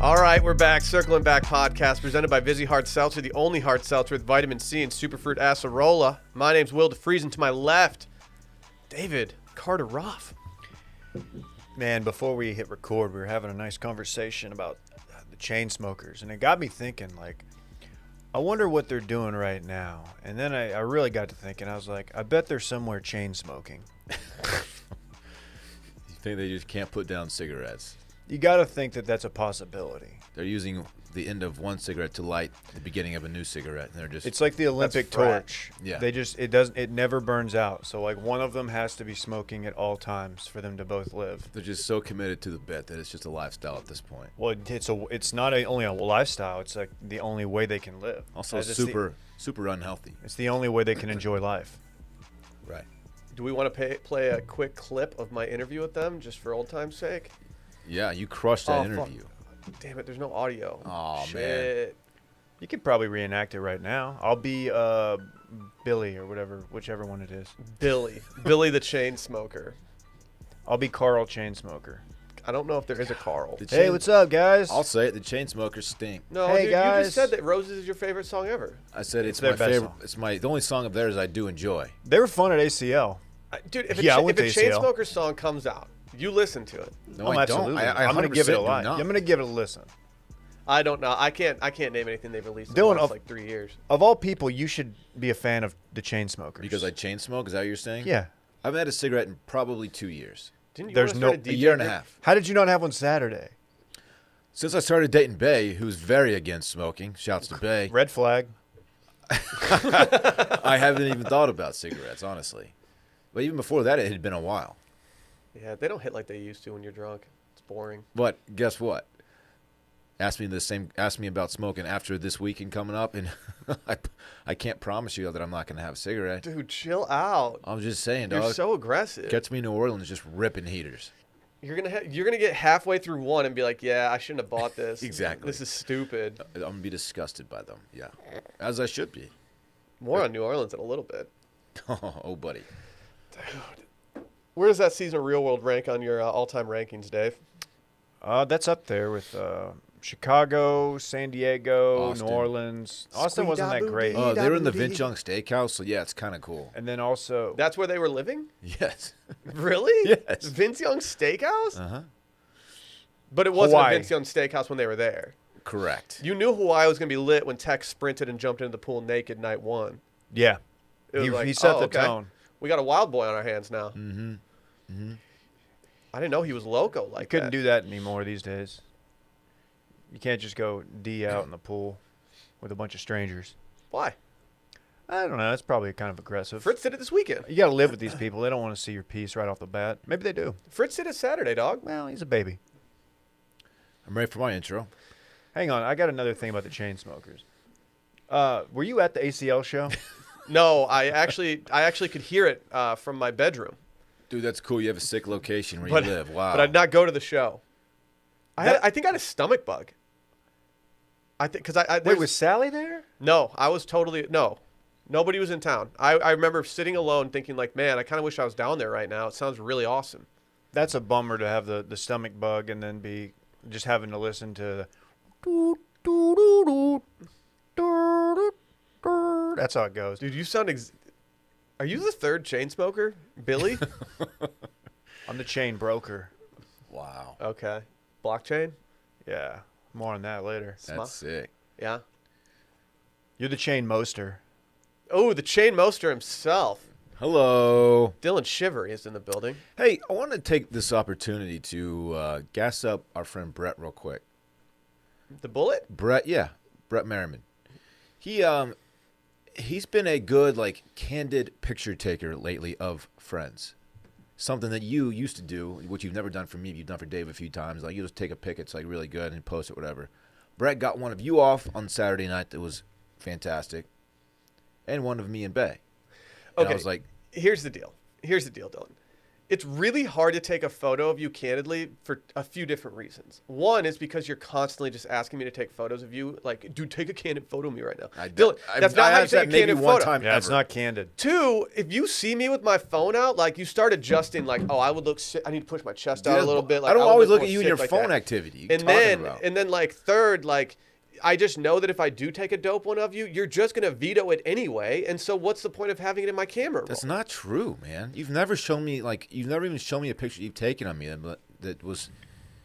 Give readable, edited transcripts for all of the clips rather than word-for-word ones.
All right, we're back. Circling Back podcast presented by Vizzy Hard Seltzer, the only hard seltzer with vitamin C and superfruit acerola. My name's Will DeFries, and to my left, David Carter Ruff. Man, before we hit record, we were having a nice conversation about the chain smokers, and it got me thinking, like, I wonder what they're doing right now. And then I really got to thinking, I was like, I bet they're somewhere chain smoking. You think they just can't put down cigarettes? You got to think that that's a possibility. They're using the end of one cigarette to light the beginning of a new cigarette, and they're just. It's like the Olympic torch. Yeah. It never burns out. So like one of them has to be smoking at all times for them to both live. They're just so committed to the bit that it's just a lifestyle at this point. Well, it's not only a lifestyle. It's like the only way they can live. Also, super unhealthy. It's the only way they can enjoy life. Right. Do we want to play a quick clip of my interview with them, just for old time's sake? Yeah, you crushed that interview. Fuck. Damn it, there's no audio. Oh, Shit. man. You could probably reenact it right now. I'll be Billy or whichever one it is. Billy the chain smoker. I'll be Carl Chainsmoker. I don't know if there is a Carl. Hey, what's up, guys? I'll say it. The chain smokers stink. No, hey, dude, guys. you just said that Roses is your favorite song ever. I said it's their my best favorite. song. It's the only song of theirs I do enjoy. They were fun at ACL. Dude, if Yeah, I a went to ACL. Chainsmokers song comes out, you listen to it. No, I don't. Absolutely. I'm going to give it a 100% do lot. not. I'm going to give it a listen. I don't know. I can't name anything they've released in the Dylan, last like 3 years. Of all people, you should be a fan of the Chainsmokers. Because I chain smoke? Is that what you're saying? Yeah. I haven't had a cigarette in probably 2 years. Didn't you There's want to start no- a A DJ year and a group? half. How did you not have one Saturday? Since I started dating Bay, who's very against smoking, shouts to Bay, Red flag. I haven't even thought about cigarettes, honestly. But even before that, it had been a while. Yeah, they don't hit like they used to when you're drunk. It's boring. But guess what? Ask me about smoking after this weekend coming up, and I can't promise you that I'm not going to have a cigarette. Dude, chill out. I'm just saying, You're dog. so aggressive. Catch me in New Orleans just ripping heaters. You're gonna get halfway through one and be like, yeah, I shouldn't have bought this. Exactly. This is stupid. I'm going to be disgusted by them. Yeah. As I should be. More on New Orleans in a little bit. Oh, buddy. Where does that season of Real World rank on your all-time rankings, Dave? That's up there with Chicago, San Diego, Austin. New Orleans. Austin wasn't that great. Squee-da-boo-dee. They were in the Dee. Vince Young Steakhouse, so yeah, it's kind of cool. And then also, That's where they were living? Yes. Really? Yes. Vince Young Steakhouse? Uh-huh. But it wasn't Hawaii. a Vince Young Steakhouse when they were there. Correct. You knew Hawaii was going to be lit when Tex sprinted and jumped into the pool naked night one. yeah, It was like, he set oh, the okay. tone. We got a wild boy on our hands now. Mm-hmm. Mm-hmm. I didn't know he was loco like Couldn't that. do that anymore these days. You can't just go D out in the pool with a bunch of strangers. Why? I don't know. That's probably kind of aggressive. Fritz did it this weekend. You got to live with these people. They don't want to see your piece right off the bat. Maybe they do. Fritz did it Saturday, dog. Well, he's a baby. I'm ready for my intro. Hang on. I got another thing about the chain smokers. Were you at the ACL show? No, I actually could hear it from my bedroom. Dude, that's cool. You have a sick location where But- you live. Wow. But I'd not go to the show. I think I had a stomach bug. I think because Wait, was Sally there? no, I was totally no, nobody was in town. I remember sitting alone thinking like, man, I kind of wish I was down there right now. It sounds really awesome. That's a bummer to have the stomach bug and then be just having to listen to that's how it goes. Dude, you sound. Are you the third chain smoker, Billy? I'm the chain broker. wow. Okay, blockchain. Yeah, more on that later. That's sick. Yeah. You're the chain moster. Oh, the chain moster himself, Hello. Dylan Shivery, is in the building. Hey, I want to take this opportunity to gas up our friend Brett real quick. The bullet. Brett Merriman. He's been a good, like, candid picture taker lately of friends. Something that you used to do, which you've never done for me, you've done for Dave a few times. Like, you just take a pic, it's like really good, and post it, whatever. Brett got one of you off on Saturday night that was fantastic, and one of me and Bay. And Okay. I was like, Here's the deal, Dylan. It's really hard to take a photo of you candidly for a few different reasons. One is because you're constantly just asking me to take photos of you. Like, dude, take a candid photo of me right now. Dylan, that's not how you take a candid photo. Yeah, it's not candid. Two, if you see me with my phone out, like you start adjusting, like, oh, I would look sick. I need to push my chest out a little bit. Like, I don't always look at you in your like phone that. activity. And then, like, third, like, I just know that if I do take a dope one of you, you're just going to veto it anyway. And so what's the point of having it in my camera roll? That's not true, man. You've never shown me, like, you've never even shown me a picture you've taken of me that was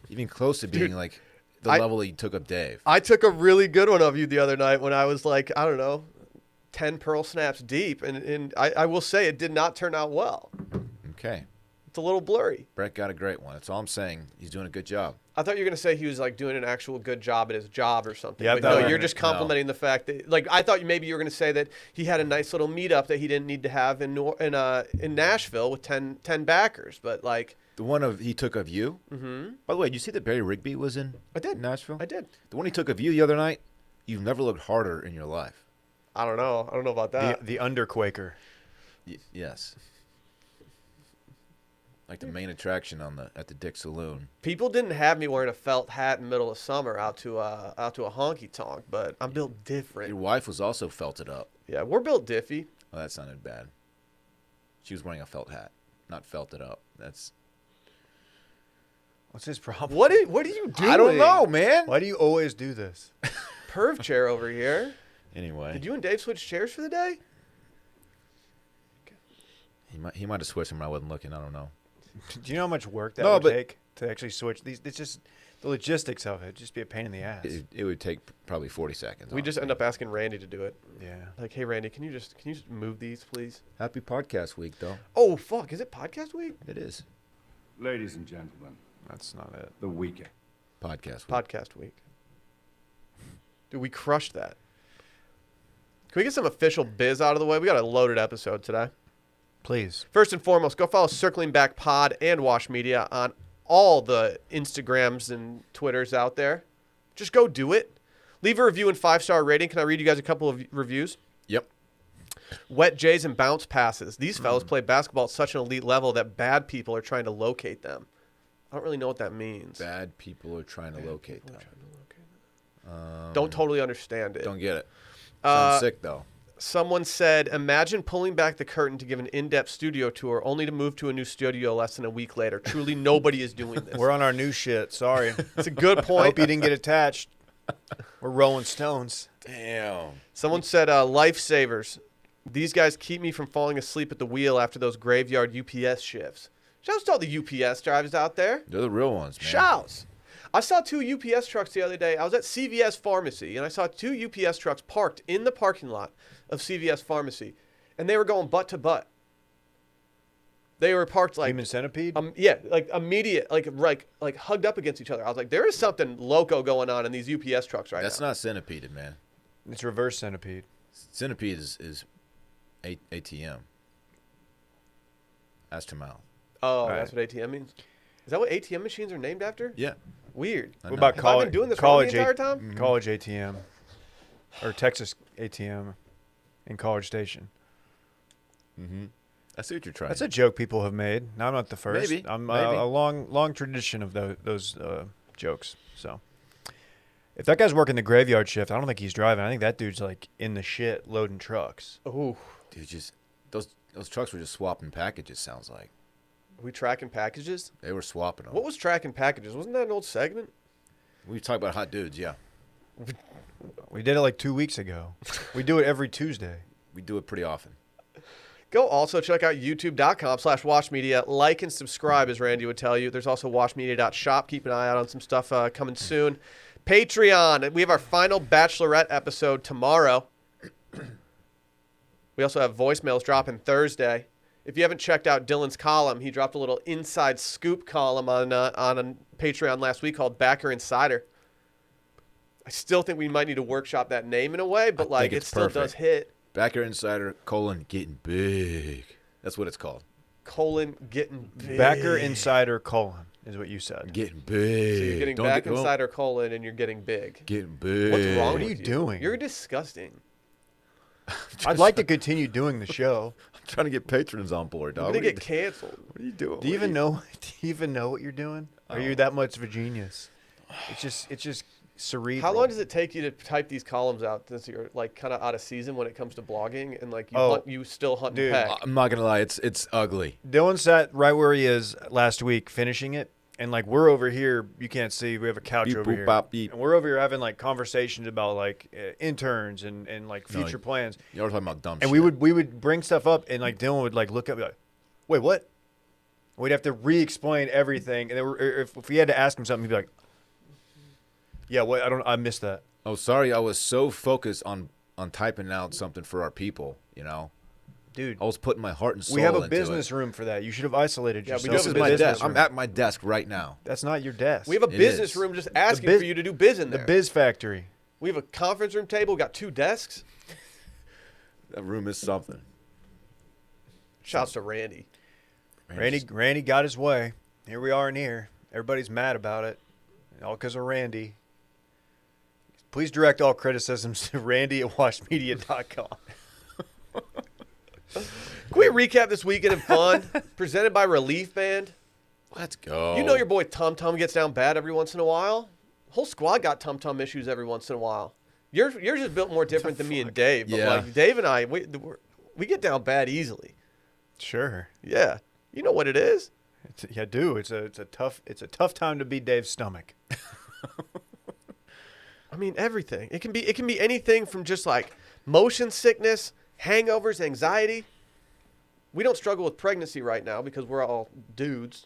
even close to being, like, the level that you took up Dave. I took a really good one of you the other night when I was, like, I don't know, 10 pearl snaps deep. And I will say it did not turn out well. Okay. It's a little blurry. Brett got a great one. That's all I'm saying. He's doing a good job. I thought you were going to say he was like doing an actual good job at his job or something. Yeah, but no, you're just complimenting the fact that, like, I thought maybe you were going to say that he had a nice little meetup that he didn't need to have in Nashville with 10 backers. But, like, The one he took of you? Mm-hmm. By the way, did you see that Barry Rigby was in Nashville? I did. The one he took of you the other night, you've never looked harder in your life. I don't know. I don't know about that. The underquaker. Yes. Like the main attraction at the Dick Saloon. People didn't have me wearing a felt hat in the middle of summer out to a honky tonk, but I'm built different. Your wife was also felted up. Yeah, we're built diffy. Oh, that sounded bad. She was wearing a felt hat, not felted up. That's. What's his problem? What are you doing? I don't know, man. Why do you always do this? Perv chair over here. Anyway. Did you and Dave switch chairs for the day? He might have switched them when I wasn't looking. I don't know. Do you know how much work that would take to actually switch these? It's just the logistics of it. It'd just be a pain in the ass. It would take probably 40 seconds. We just end up asking Randy to do it. Yeah. Like, hey, Randy, can you just move these, please? Happy podcast week, though. Oh, fuck. Is it podcast week? It is. Ladies and gentlemen, That's not it. the weekend. Podcast week. Podcast week. Dude, we crushed that. Can we get some official biz out of the way? We got a loaded episode today. Please. First and foremost, go follow Circling Back Pod and Wash Media on all the Instagrams and Twitters out there. Just go do it. Leave a review and 5-star rating. Can I read you guys a couple of reviews? Yep. Wet J's and bounce passes. These fellas play basketball at such an elite level that bad people are trying to locate them. I don't really know what that means. Bad people are trying to locate them. Don't totally understand it. Don't get it. Sounds sick, though. Someone said, imagine pulling back the curtain to give an in-depth studio tour only to move to a new studio less than a week later. Truly, nobody is doing this. We're on our new shit. Sorry. It's a good point. Hope you didn't get attached. We're Rolling Stones. Damn. Someone said, lifesavers. These guys keep me from falling asleep at the wheel after those graveyard UPS shifts. Shouts to all the UPS drivers out there. They're the real ones, man. Shouts. I saw 2 UPS trucks the other day. I was at CVS Pharmacy, and I saw 2 UPS trucks parked in the parking lot of CVS Pharmacy, and they were going butt to butt. They were parked like Human centipede? yeah, like immediate, like hugged up against each other. I was like, there is something loco going on in these UPS trucks right That's now. not centipede, man. It's reverse centipede. Centipede is ATM. Ass to mouth. Oh, Right. that's what ATM means. Is that what ATM machines are named after? Yeah. Weird. I What know. about Have I college? been doing this wrong the entire time? College ATM. Or Texas ATM in College Station. Mm-hmm. I see what you're trying. That's a joke people have made. Now I'm not the first. Maybe. I'm Maybe. a long tradition of those jokes. So if that guy's working the graveyard shift, I don't think he's driving. I think that dude's like in the shit loading trucks. Oh, Dude, just those trucks were just swapping packages. Sounds like we tracking packages? they were swapping them. What was tracking packages? Wasn't that an old segment? We talk about hot dudes. Yeah, We did it like 2 weeks ago. We do it every Tuesday. we do it pretty often. Go also check out youtube.com/washmedia. Like and subscribe, as Randy would tell you. There's also washmedia.shop. Keep an eye out on some stuff coming soon. Patreon. We have our final Bachelorette episode tomorrow. We also have voicemails dropping Thursday. If you haven't checked out Dylan's column, he dropped a little inside scoop column on a Patreon last week called Backer Insider. I still think we might need to workshop that name in a way, but I think it it's still perfect. does hit. Backer Insider, getting big. That's what it's called. Getting big. Backer Insider : is what you said. Getting big. So you're getting back insider : and you're getting big. Getting big. What's wrong What are with you doing? You're disgusting. I'd like to continue doing the show. I'm trying to get patrons on board, dog. We're gonna get canceled. What are you doing? Do you even know? Do you even know what you're doing? Are you that much of a genius? It's just cerebral. How long does it take you to type these columns out since you're like kind of out of season when it comes to blogging and like you still hunt dude. and peck? I'm not gonna lie, it's ugly. Dylan sat right where he is last week finishing it, and like we're over here, you can't see. We have a couch Beep, over boop, here, bop, beep. and we're over here having like conversations about like interns and like future plans. You're talking about dumb And shit. we would bring stuff up, and like Dylan would like look up, like, wait, what? We'd have to re-explain everything, and then if we had to ask him something, he'd be like, yeah, what? I missed that. Oh, sorry, I was so focused on typing out something for our people, you know. Dude, I was putting my heart and soul we have a into business it. room for that. You should have isolated Yeah, we yourself. do This have is a my business desk. I'm room. at my desk right now. That's not your desk. We have a It business is. room just asking biz- for you to do biz in the there. Biz Factory. We have a conference room table. We got 2 desks. That room is something. Shouts to Randy. Randy got his way. Here we are in here. Everybody's mad about it. All because of Randy. Please direct all criticisms to randy@washmedia.com. Can we recap this weekend in fun? Presented by Relief Band. Let's go. You know your boy Tum Tum gets down bad every once in a while. Whole squad got Tum Tum issues every once in a while. Yours is built more different than me and Dave. But Yeah. like Dave and I, we get down bad easily. Sure. Yeah, you know what it is. I do. It's a tough time to be Dave's stomach. I mean everything. It can be anything from just like motion sickness, hangovers, anxiety. We don't struggle with pregnancy right now because we're all dudes.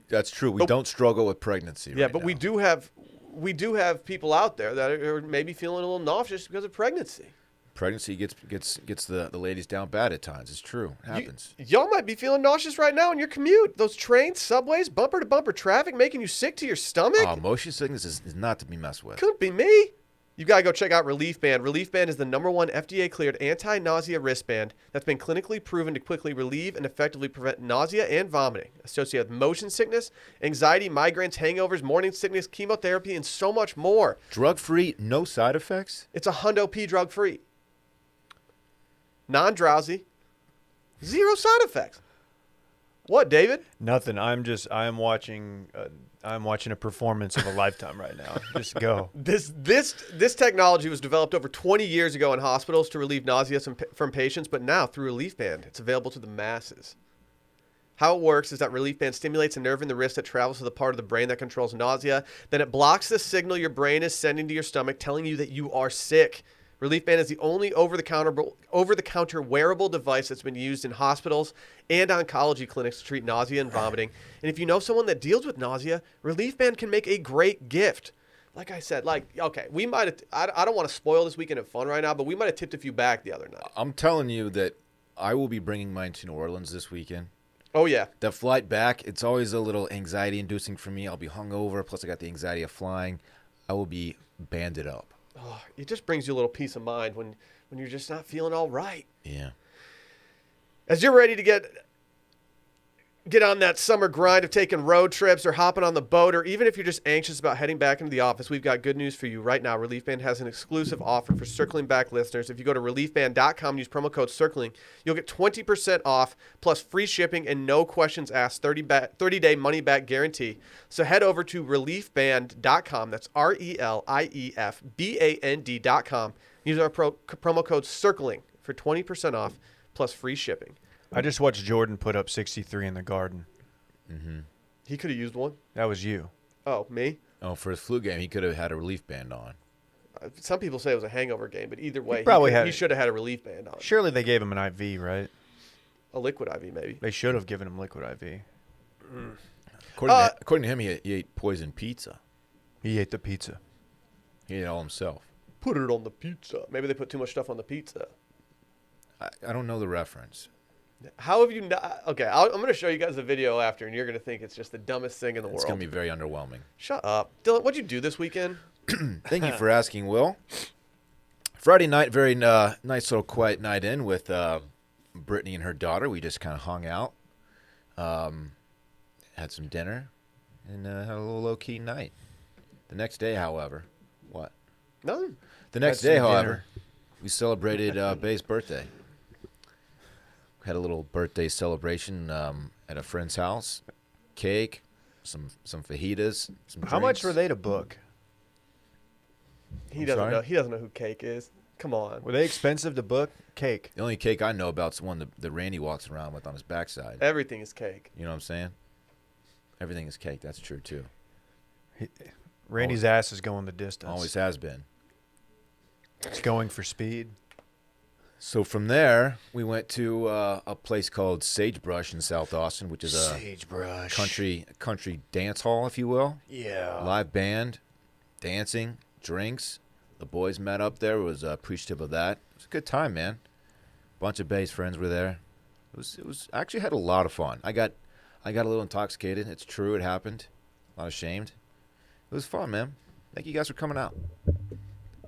That's true. We But- don't struggle with pregnancy. Yeah, right but now. we do have people out there that are maybe feeling a little nauseous because of pregnancy. Pregnancy gets the ladies down bad at times. It's true. It happens. Y'all might be feeling nauseous right now in your commute. Those trains, subways, bumper to bumper traffic making you sick to your stomach. Motion sickness is not to be messed with. Could be me. You got to go check out Relief Band. Relief Band is the #1 FDA-cleared anti-nausea wristband that's been clinically proven to quickly relieve and effectively prevent nausea and vomiting associated with motion sickness, anxiety, migraines, hangovers, morning sickness, chemotherapy, and so much more. Drug-free, no side effects. It's a Hundo P drug-free. Non-drowsy. 0 side effects. What, David? Nothing. I'm watching a performance of a lifetime right now. Just go. This technology was developed over 20 years ago in hospitals to relieve nausea from patients, but now through Relief Band, it's available to the masses. How it works is that Relief Band stimulates a nerve in the wrist that travels to the part of the brain that controls nausea. Then it blocks the signal your brain is sending to your stomach, telling you that you are sick. Relief Band is the only over-the-counter wearable device that's been used in hospitals and oncology clinics to treat nausea and vomiting. And if you know someone that deals with nausea, Relief Band can make a great gift. Like I said, okay, we might have, I don't want to spoil this weekend of fun right now, but we might have tipped a few back the other night. I'm telling you that I will be bringing mine to New Orleans this weekend. Oh, yeah. The flight back, it's always a little anxiety-inducing for me. I'll be hungover, plus I got the anxiety of flying. I will be banded up. Oh, it just brings you a little peace of mind when you're just not feeling all right. Yeah. As you're ready to get on that summer grind of taking road trips or hopping on the boat, or even if you're just anxious about heading back into the office, we've got good news for you right now. Relief Band has an exclusive offer for Circling Back listeners. If you go to reliefband.com and use promo code CIRCLING, you'll get 20% off plus free shipping and no questions asked 30-day money-back guarantee. So head over to reliefband.com. That's RELIEFBAND.com. Use our promo code CIRCLING for 20% off plus free shipping. I just watched Jordan put up 63 in the Garden. Mm-hmm. He could have used one. That was you. Oh, me? Oh, for his flu game, he could have had a relief band on. Some people say it was a hangover game, but either way, He he should have had a relief band on. Surely they gave him an IV, right? A liquid IV, maybe. They should have given him liquid IV. According to him, he ate poison pizza. He ate the pizza. He ate it all himself. Put it on the pizza. Maybe they put too much stuff on the pizza. I don't know the reference. How have you not? Okay, I'm going to show you guys a video after, and you're going to think it's just the dumbest thing in the It's world. going to be very underwhelming. Shut up. Dylan, what'd you do this weekend? Thank you for asking, Will. Friday night, very nice little quiet night in with Brittany and her daughter. We just kind of hung out, had some dinner, and had a little low-key night. The next day, however, what? None. The next Had day, some however, We celebrated Bay's birthday. Had a little birthday celebration at a friend's house. Cake, some fajitas, some How much drinks. were they to book? He I'm doesn't sorry? know. He doesn't know who Cake is. Come on. Were they expensive to book? Cake. The only cake I know about is the one that Randy walks around with on his backside. Everything is Cake. You know what I'm saying? Everything is cake. That's true, too. Randy's ass is going the distance. Always has been. It's going for speed. So from there, we went to a place called Sagebrush in South Austin, which is a Sagebrush. country dance hall, if you will. Yeah. Live band, dancing, drinks. The boys met up there. Was appreciative of that. It was a good time, man. Bunch of Bay's friends were there. It was actually had a lot of fun. I got a little intoxicated. It's true. It happened. Not ashamed. It was fun, man. Thank you guys for coming out.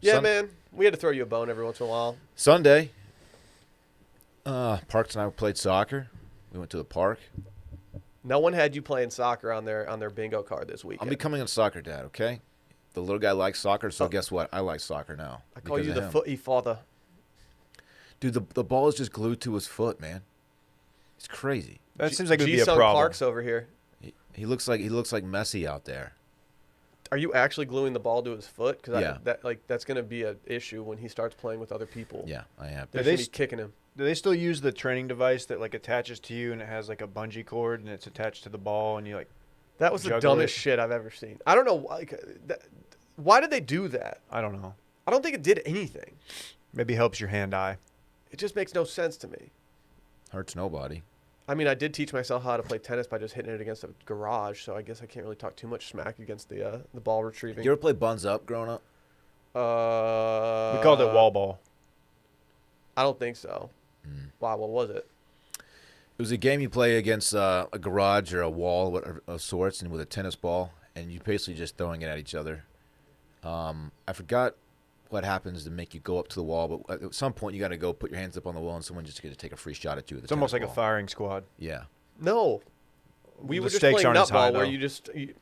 Yeah, man. We had to throw you a bone every once in a while. Sunday, Parks and I played soccer. We went to the park. No one had you playing soccer on their bingo card this weekend. I'm becoming a soccer dad, okay? The little guy likes soccer, so guess what? I like soccer now. I call because you of the him. footy father. Dude, the ball is just glued to his foot, man. It's crazy. That seems like it would be a G-Sung problem. Parks over here. He looks like Messi out there. Are you actually gluing the ball to his foot? Because Yeah. that's going to be an issue when he starts playing with other people. Yeah, I am. They're They going to be kicking him. Do they still use the training device that like attaches to you and it has like a bungee cord and it's attached to the ball and you like? That was the Juggle dumbest it. shit I've ever seen. I don't know why did they do that? I don't know. I don't think it did anything. Maybe helps your hand-eye. It just makes no sense to me. Hurts nobody. I mean, I did teach myself how to play tennis by just hitting it against a garage, so I guess I can't really talk too much smack against the ball retrieving. You ever play buns up growing up? We called it wall ball. I don't think so. Wow, what was it? It was a game you play against a garage or a wall whatever, of sorts, and with a tennis ball, and you basically just throwing it at each other. I forgot what happens to make you go up to the wall, but at some point you got to go put your hands up on the wall, and someone just going to take a free shot at you with It's a almost like tennis a ball. firing squad. Yeah. No. We The were just stakes playing aren't as high, nutball where though.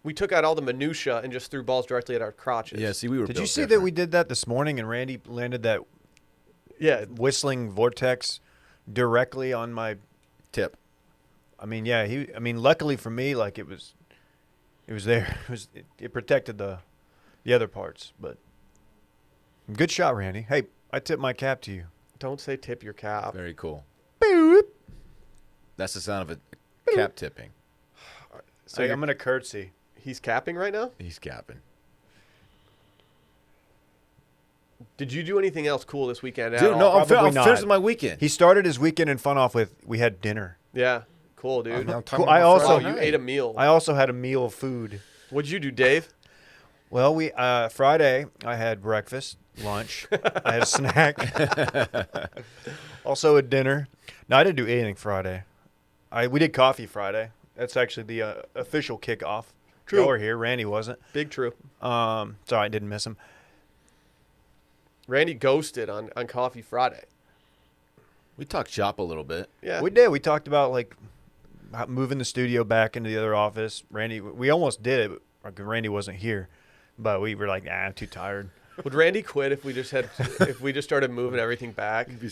we took out all the minutia and just threw balls directly at our crotches. Yeah, see, we were Did you built see that different. we did that this morning and Randy landed that Yeah. whistling vortex directly on my? Tip. I mean, yeah. Luckily for me, like it was there. It protected the other parts, but good shot, Randy. Hey, I tip my cap to you. Don't say tip your cap. Very cool. Boop. That's the sound of a cap tipping. So I'm gonna curtsy. he's capping right now? He's capping. Did you do anything else cool this weekend at Dude, all? no, I'm Probably not. finished my weekend. He started his weekend in fun off with we had dinner. Yeah. Cool, dude. I'm talking Cool. about I also- Oh, Friday you night. ate a meal. I also had a meal of food. What'd you do, Dave? Well, we Friday I had breakfast, lunch, I had a snack, also a dinner. No, I didn't do anything Friday. We did coffee Friday. That's actually the official kickoff. True. Y'all were here. Randy wasn't. Big true. Sorry, I didn't miss him. Randy ghosted on Coffee Friday. We talked shop a little bit. Yeah. We did. We talked about like moving the studio back into the other office. Randy, we almost did it. But Randy wasn't here, but we were like, I'm too tired. Would Randy quit if we just started moving everything back? Do you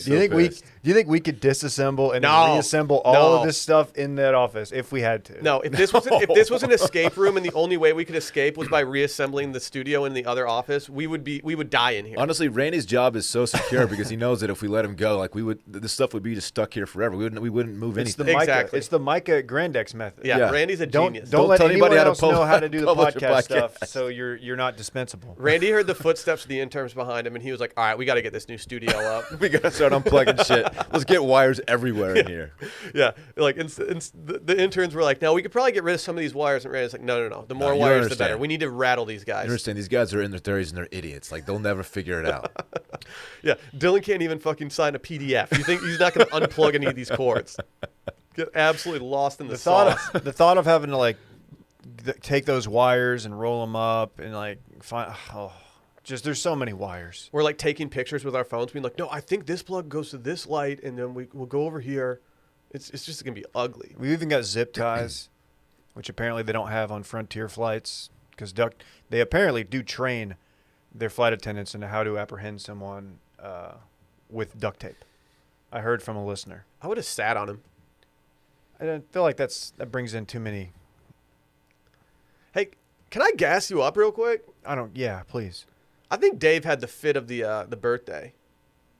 think we could disassemble and No. reassemble all No. of this stuff in that office if we had to? No, if this was an escape room and the only way we could escape was by reassembling the studio in the other office, we would die in here. Honestly, Randy's job is so secure because he knows that if we let him go, like this stuff would be just stuck here forever. We wouldn't move It's the anything. Micah. Exactly. It's the Micah Grandex method. Yeah, Yeah. Randy's a Don't genius. don't let tell anyone anybody how to else know how to do the publish your podcast stuff. podcast. So you're not dispensable. Randy heard the footsteps of the interns behind him, and he was like, "All right, we got to get this new studio up." We gotta start unplugging shit. Let's get wires everywhere in here. Yeah, like the interns were like, "No, we could probably get rid of some of these wires." And Randy's like, "No. The more you wires, the understand. better. We need to rattle these You guys." understand? These guys are in their 30s and they're idiots. Like they'll never figure it out. Yeah, Dylan can't even fucking sign a PDF. You think he's not going to unplug any of these cords? Get absolutely lost in the sauce. The thought of having to like take those wires and roll them up and like find just there's so many wires. We're like taking pictures with our phones, being like, "No, I think this plug goes to this light, and then we'll go over here." It's just gonna be ugly. We even got zip ties, which apparently they don't have on Frontier flights because they apparently do train their flight attendants into how to apprehend someone with duct tape. I heard from a listener. I would have sat on him. I don't feel like that brings in too many. Hey, can I gas you up real quick? Yeah, please. I think Dave had the fit of the birthday.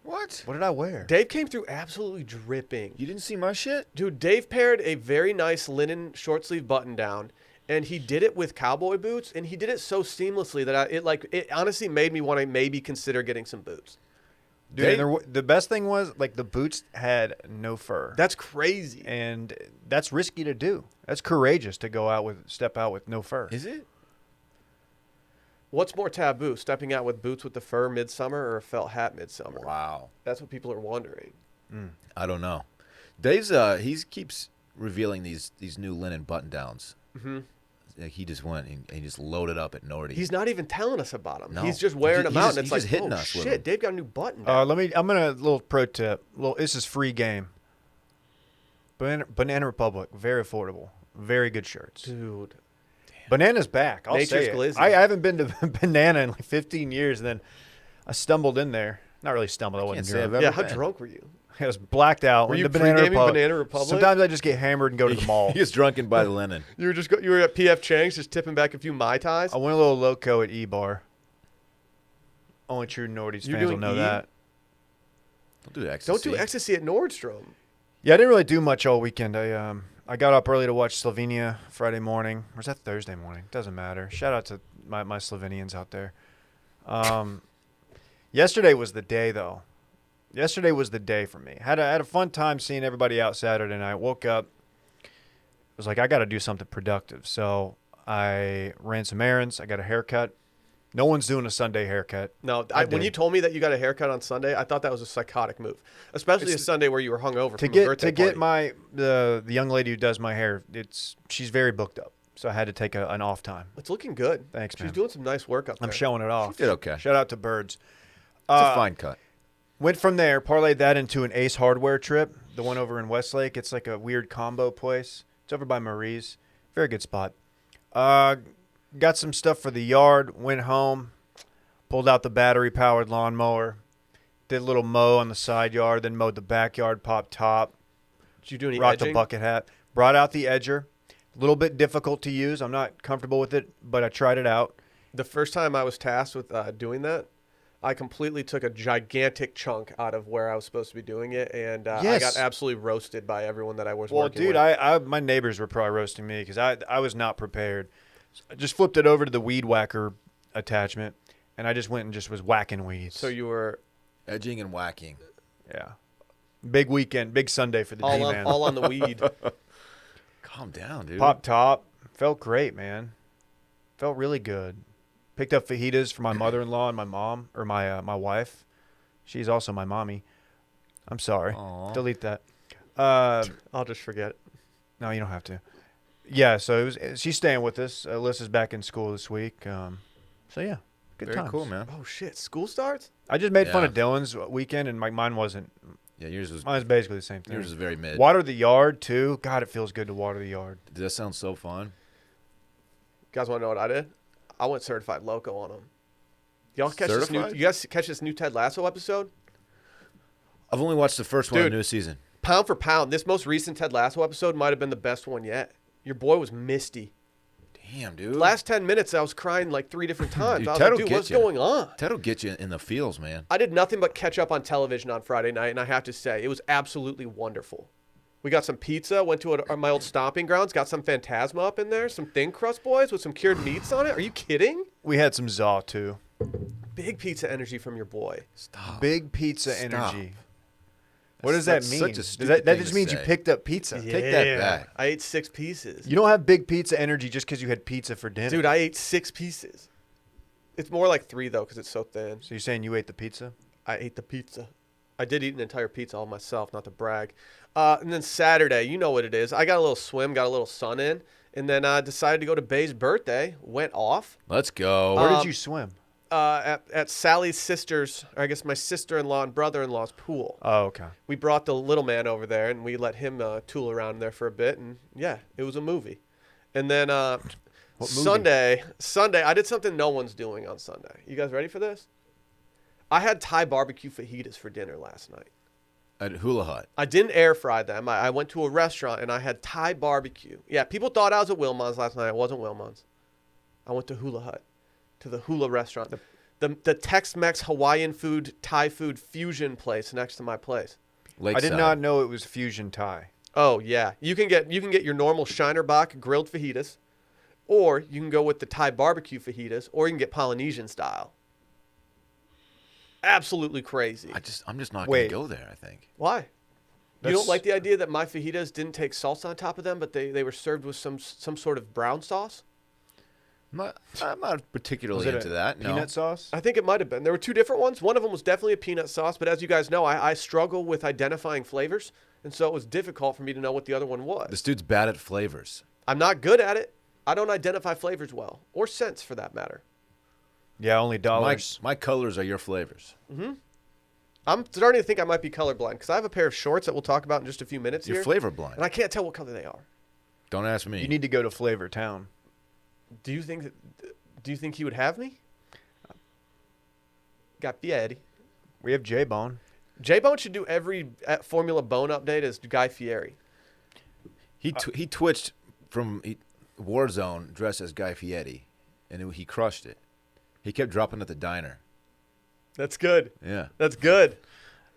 What? What did I wear? Dave came through absolutely dripping. You didn't see my shit? Dude, Dave paired a very nice linen short sleeve button down, and he did it with cowboy boots, and he did it so seamlessly that it honestly made me want to maybe consider getting some boots. Dude, and the best thing was, like, the boots had no fur. That's crazy. And that's risky to do. That's courageous to step out with no fur. Is it? What's more taboo, stepping out with boots with the fur midsummer or a felt hat midsummer? Wow. That's what people are wondering. I don't know. Dave's he keeps revealing these new linen button downs. Mm-hmm. Like he just went and he just loaded up at Nordy. He's not even telling us about them. No. He's just wearing them out, and it's he's like, just hitting oh us with shit, them. Dave got a new button down. I'm gonna little pro tip. This is free game. Banana Republic, very affordable, very good shirts. Dude. Banana's back. I'll Nature's say it. glizzy. I haven't been to Banana in like 15 years. And then I stumbled in there. Not really stumbled. I wasn't say drunk. I've ever Yeah, how been. drunk were you? I was blacked out. Were Went you to Banana pre-gaming Republic. Banana Republic? Sometimes I just get hammered and go to the mall. He gets drunken by the linen. You were at PF Chang's just tipping back a few Mai Tais? I went a little loco at E-Bar. Only true Nordy's You're fans will doing know E? that. Don't do ecstasy. Don't do ecstasy at Nordstrom. Yeah, I didn't really do much all weekend. I got up early to watch Slovenia Friday morning. Or was that Thursday morning? Doesn't matter. Shout out to my Slovenians out there. Yesterday was the day, though. Yesterday was the day for me. Had a fun time seeing everybody out Saturday night. Woke up. Was like, I got to do something productive. So I ran some errands. I got a haircut. No one's doing a Sunday haircut. No, I when did. you told me that you got a haircut on Sunday, I thought that was a psychotic move, especially a Sunday where you were hungover from a birthday party. The young lady who does my hair. She's very booked up, so I had to take an off time. It's looking good. Thanks, She's man. doing some nice work up there. I'm showing it off. She did okay. Shout out to Birds. It's a fine cut. Went from there, parlayed that into an Ace Hardware trip, the one over in Westlake. It's like a weird combo place. It's over by Marie's. Very good spot. Got some stuff for the yard, went home, pulled out the battery-powered lawnmower, did a little mow on the side yard, then mowed the backyard, popped top, Did you do any rocked edging? a bucket hat, brought out the edger. A little bit difficult to use. I'm not comfortable with it, but I tried it out. The first time I was tasked with doing that, I completely took a gigantic chunk out of where I was supposed to be doing it, and I Yes. got absolutely roasted by everyone that I was Well, working dude, with. my neighbors were probably roasting me because I was not prepared. I just flipped it over to the weed whacker attachment, and I just went and just was whacking weeds. So you were Edging and whacking. Yeah. Big weekend, big Sunday for the G-Man. all on the weed. Calm down, dude. Pop top. Felt great, man. Felt really good. Picked up fajitas for my mother-in-law and my mom, or my wife. She's also my mommy. I'm sorry. Aw. Delete that. I'll just forget it. No, you don't have to. Yeah, so she's staying with us. Alyssa's back in school this week. So, yeah, good Very times. cool, man. Oh, shit. School starts? I just made fun Yeah. of Dylan's weekend, and mine wasn't. Yeah, yours was Basically the same thing. yours was very mid. Water the yard, too. God, it feels good to water the yard. Does that sound so fun? You guys want to know what I did? I went certified loco on them. You guys catch this new Ted Lasso episode? I've only watched the first one of Dude. the new season. Pound for pound, this most recent Ted Lasso episode might have been the best one yet. Your boy was misty. Damn, dude. Last 10 minutes, I was crying like 3 different times. Dude, I was Ted like, will dude, get what's you. going on? Ted will get you in the feels, man. I did nothing but catch up on television on Friday night, and I have to say, it was absolutely wonderful. We got some pizza, went to my old stomping grounds, got some Phantasma up in there, some thin crust boys with some cured meats on it. Are you kidding? We had some Zaw, too. Big pizza energy from your boy. Stop. Big pizza Stop. energy. What does that That's mean? such a Does stupid that thing just to means you say. picked up pizza. Take that back. I ate 6 pieces. You don't have big pizza energy just because you had pizza for dinner. Dude, I ate 6 pieces. It's more like 3, though, because it's so thin. So you're saying you ate the pizza? I ate the pizza. I did eat an entire pizza all myself, not to brag. And then Saturday, you know what it is. I got a little swim, got a little sun in, and then decided to go to Bay's birthday. Went off Let's go. Where did you swim? at Sally's sister's, or I guess my sister-in-law and brother-in-law's pool. Oh, okay. We brought the little man over there, and we let him tool around there for a bit, and yeah, it was a movie. And then What movie? Sunday, I did something no one's doing on Sunday. You guys ready for this? I had Thai barbecue fajitas for dinner last night. At Hula Hut. I didn't air fry them. I went to a restaurant and I had Thai barbecue. Yeah, people thought I was at Wilmon's last night. I wasn't Wilmon's. I went to Hula Hut, to the Hula restaurant, the Tex-Mex Hawaiian food, Thai food fusion place next to my place. I did not know it was fusion Thai. Oh yeah, you can get your normal Shiner Bach grilled fajitas, or you can go with the Thai barbecue fajitas, or you can get Polynesian style. Absolutely crazy. I'm just not going to go there, I think. Why? You don't like the idea that my fajitas didn't take salsa on top of them, but they were served with some sort of brown sauce? I'm not particularly into that. No. Peanut sauce? I think it might have been. There were two different ones. One of them was definitely a peanut sauce, but as you guys know, I struggle with identifying flavors, and so it was difficult for me to know what the other one was. This dude's bad at flavors. I'm not good at it. I don't identify flavors well, or scents for that matter. Yeah, only dollars. My colors are your flavors. Mm-hmm. I'm starting to think I might be colorblind because I have a pair of shorts that we'll talk about in just a few minutes You're here. flavor blind. And I can't tell what color they are. Don't ask me. You need to go to Flavor Town. Do you think he would have me? Got Fieri. We have J-Bone. J-Bone should do every Formula Bone update as Guy Fieri. He twitched from Warzone dressed as Guy Fieri, and he crushed it. He kept dropping at the diner. That's good. Yeah. That's good.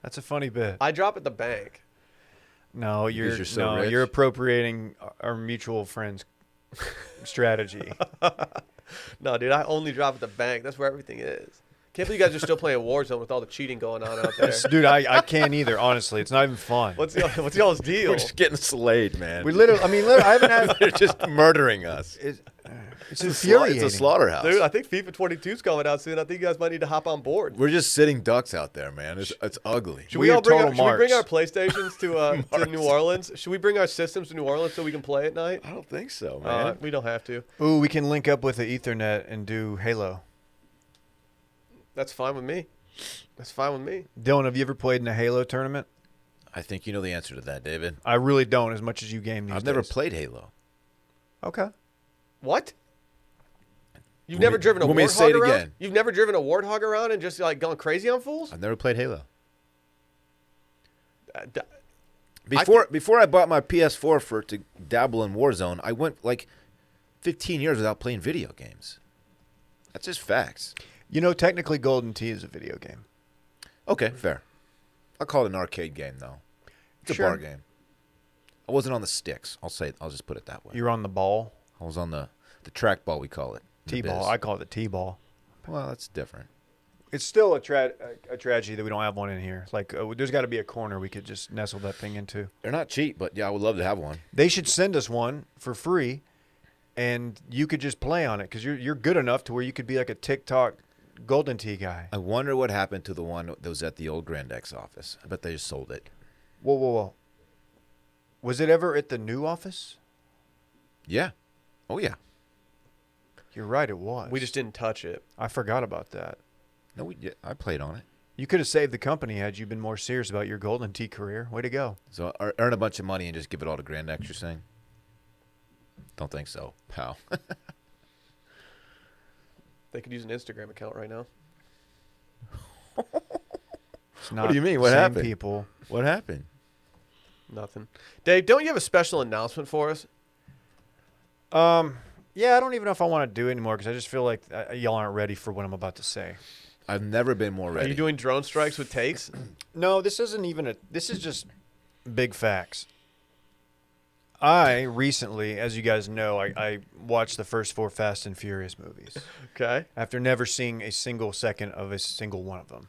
That's a funny bit. I drop at the bank. No, you're so rich. You're appropriating our mutual friend's strategy. No, dude, I only drop at the bank. That's where everything is. Can't believe you guys are still playing Warzone with all the cheating going on out there. Dude, I can't either, honestly. It's not even fun. What's y'all's deal? We're just getting slayed, man. We literally, I haven't had... They're just murdering us. It's infuriating. It's a slaughterhouse. Dude, I think FIFA 22 is coming out soon. I think you guys might need to hop on board. We're just sitting ducks out there, man. It's ugly. Should we bring our Marks. PlayStations to New Orleans? Should we bring our systems to New Orleans so we can play at night? I don't think so, man. We don't have to. Ooh, we can link up with the Ethernet and do Halo. That's fine with me. That's fine with me. Dylan, have you ever played in a Halo tournament? I think you know the answer to that, David. I really don't, as much as you game these I've days. never played Halo. Okay. What? You've never driven a want me to say warthog it around? again? You've never driven a warthog around and just like gone crazy on fools? I've never played Halo. Uh, Before I bought my PS4 to dabble in Warzone, I went like 15 years without playing video games. That's just facts. You know, technically Golden Tee is a video game. Okay, fair. I'll call it an arcade game, though. It's Sure. a bar game. I wasn't on the sticks. I'll just put it that way. You're on the ball. I was on the trackball, we call it. in the T-ball. biz. I call it the T-ball. Well, that's different. It's still a tragedy that we don't have one in here. Like, there's got to be a corner we could just nestle that thing into. They're not cheap, but yeah, I would love to have one. They should send us one for free, and you could just play on it because you're good enough to where you could be like a TikTok Golden Tee guy. I wonder what happened to the one that was at the old Grand X office. I bet they just sold it. Whoa. Was it ever at the new office? Yeah. Oh, yeah. You're right, it was. we just didn't touch it. I forgot about that. No, I played on it. You could have saved the company had you been more serious about your Golden Tee career. Way to go. So earn a bunch of money and just give it all to Grand X, you're saying? Don't think so, pal. They could use an Instagram account right now. It's not do you mean? What same happened? people. What happened? Nothing. Dave, don't you have a special announcement for us? Yeah, I don't even know if I want to do it anymore because I just feel like y'all aren't ready for what I'm about to say. I've never been more ready. Are you doing drone strikes with takes? No, this isn't even this is just big facts. I recently, as you guys know, I watched the first 4 Fast and Furious movies Okay. after never seeing a single second of a single one of them.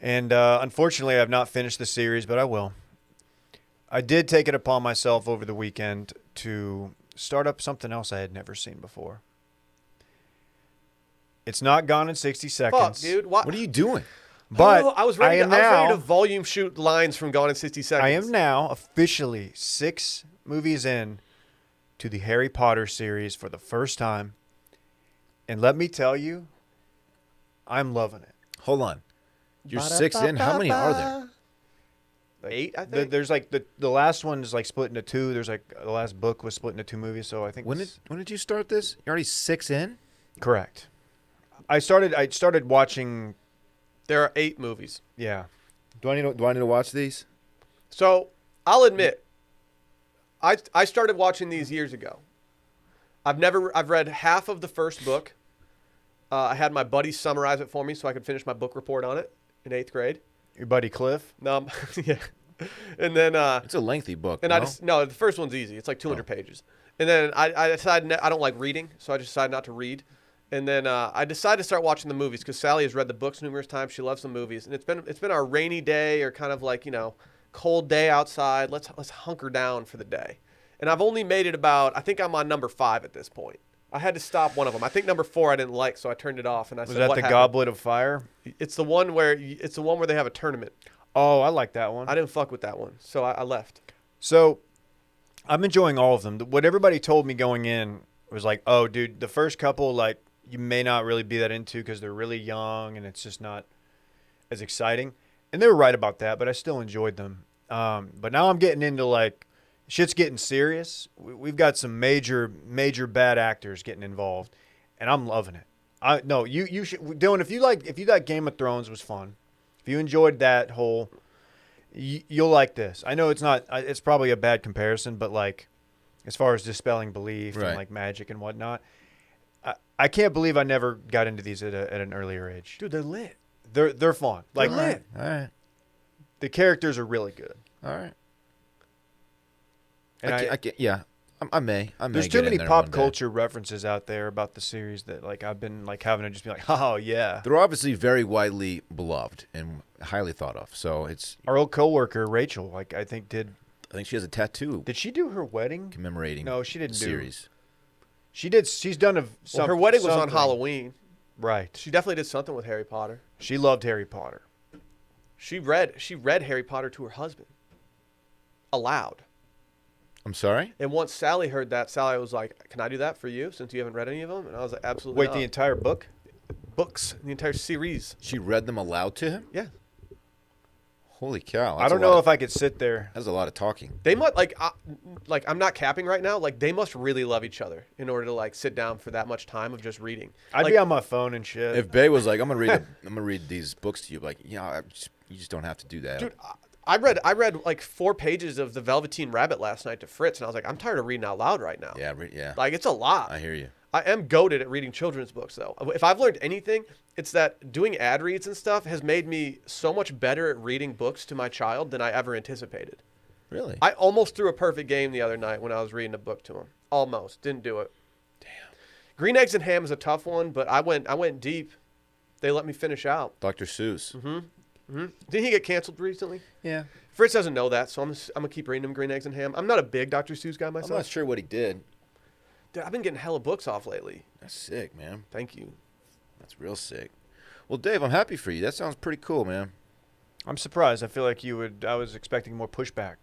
And unfortunately, I've not finished the series, but I will. I did take it upon myself over the weekend to start up something else I had never seen before. It's not Gone in 60 Seconds. Fuck, dude. What are you doing? But I was ready. I am I was ready now, to volume shoot lines from Gone in 60 Seconds. I am now officially 6 movies in to the Harry Potter series for the first time. And let me tell you, I'm loving it. Hold on. You're 6 in. How many are there? 8, I think. There's like the last one is like split into 2. There's like the last book was split into 2 movies, so I think When did you start this? You're already 6 in? correct. I started watching There are 8 movies. Yeah. Do I need to watch these? So I'll admit, I started watching these years ago. I've read half of the first book. I had my buddy summarize it for me so I could finish my book report on it in 8th grade. Your buddy Cliff? No, yeah. And then It's a lengthy book. and no? the first one's easy. It's like 200 pages. And then I decided I don't like reading, so I just decided not to read. And then I decided to start watching the movies because Sally has read the books numerous times. She loves the movies, and it's been our rainy day or kind of like cold day outside. Let's hunker down for the day. And I've only made it I think I'm on number 5 at this point. I had to stop one of them. I think number 4 I didn't like, so I turned it off. And I said, Was that "What the happened?" Goblet of Fire? It's the one where they have a tournament. Oh, I like that one. I didn't fuck with that one, so I left. So I'm enjoying all of them. What everybody told me going in was like, oh, dude, the first couple, like, you may not really be that into because they're really young and it's just not as exciting. And they were right about that, but I still enjoyed them. But now I'm getting into, like, shit's getting serious. We've got some major bad actors getting involved, and I'm loving it. You should, Dylan. If you like Game of Thrones was fun, if you enjoyed that whole, you'll like this. I know it's not. It's probably a bad comparison, but like, as far as dispelling belief and like magic and whatnot, I can't believe I never got into these at an earlier age. Dude, they're lit. They're fun. Like, They're lit. All right. The characters are really good. All right. And I may. There's too many pop culture references out there about the series that like I've been like having to just be like, oh yeah. They're obviously very widely beloved and highly thought of. So it's Our old coworker Rachel, like I think she has a tattoo did she do her wedding? commemorating. No, she didn't the series. She did. She's done Her wedding was on something. Halloween. Right. She definitely did something with Harry Potter. She loved Harry Potter. She read Harry Potter to her husband. Aloud. I'm sorry. And once Sally heard that, Sally was like, "Can I do that for you since you haven't read any of them?" And I was like, "Absolutely." Wait, not. the entire book? Books, the entire series. She read them aloud to him. Yeah. Holy cow! I don't know if I could sit there. That's a lot of talking. They must like I'm not capping right now. Like they must really love each other in order to like sit down for that much time of just reading. I'd like, be on my phone and shit. If Bay was like, "I'm gonna read these books to you," like, you just don't have to do that. dude, I read like 4 pages of the Velveteen Rabbit last night to Fritz, and I was like, I'm tired of reading out loud right now. Yeah. Like it's a lot. I hear you. I am goated at reading children's books, though. If I've learned anything, it's that doing ad reads and stuff has made me so much better at reading books to my child than I ever anticipated. Really? I almost threw a perfect game the other night when I was reading a book to him. Almost. Didn't do it. Damn. Green Eggs and Ham is a tough one, but I went deep. They let me finish out. Dr. Seuss. Didn't he get canceled recently? yeah. Fritz doesn't know that, so I'm gonna keep reading him Green Eggs and Ham. I'm not a big Dr. Seuss guy I'm myself. not sure what he did. Dude, I've been getting hella books off lately. That's sick, man. Thank you. That's real sick. Well, Dave, I'm happy for you. That sounds pretty cool, man. I'm surprised. I feel like I was expecting more pushback.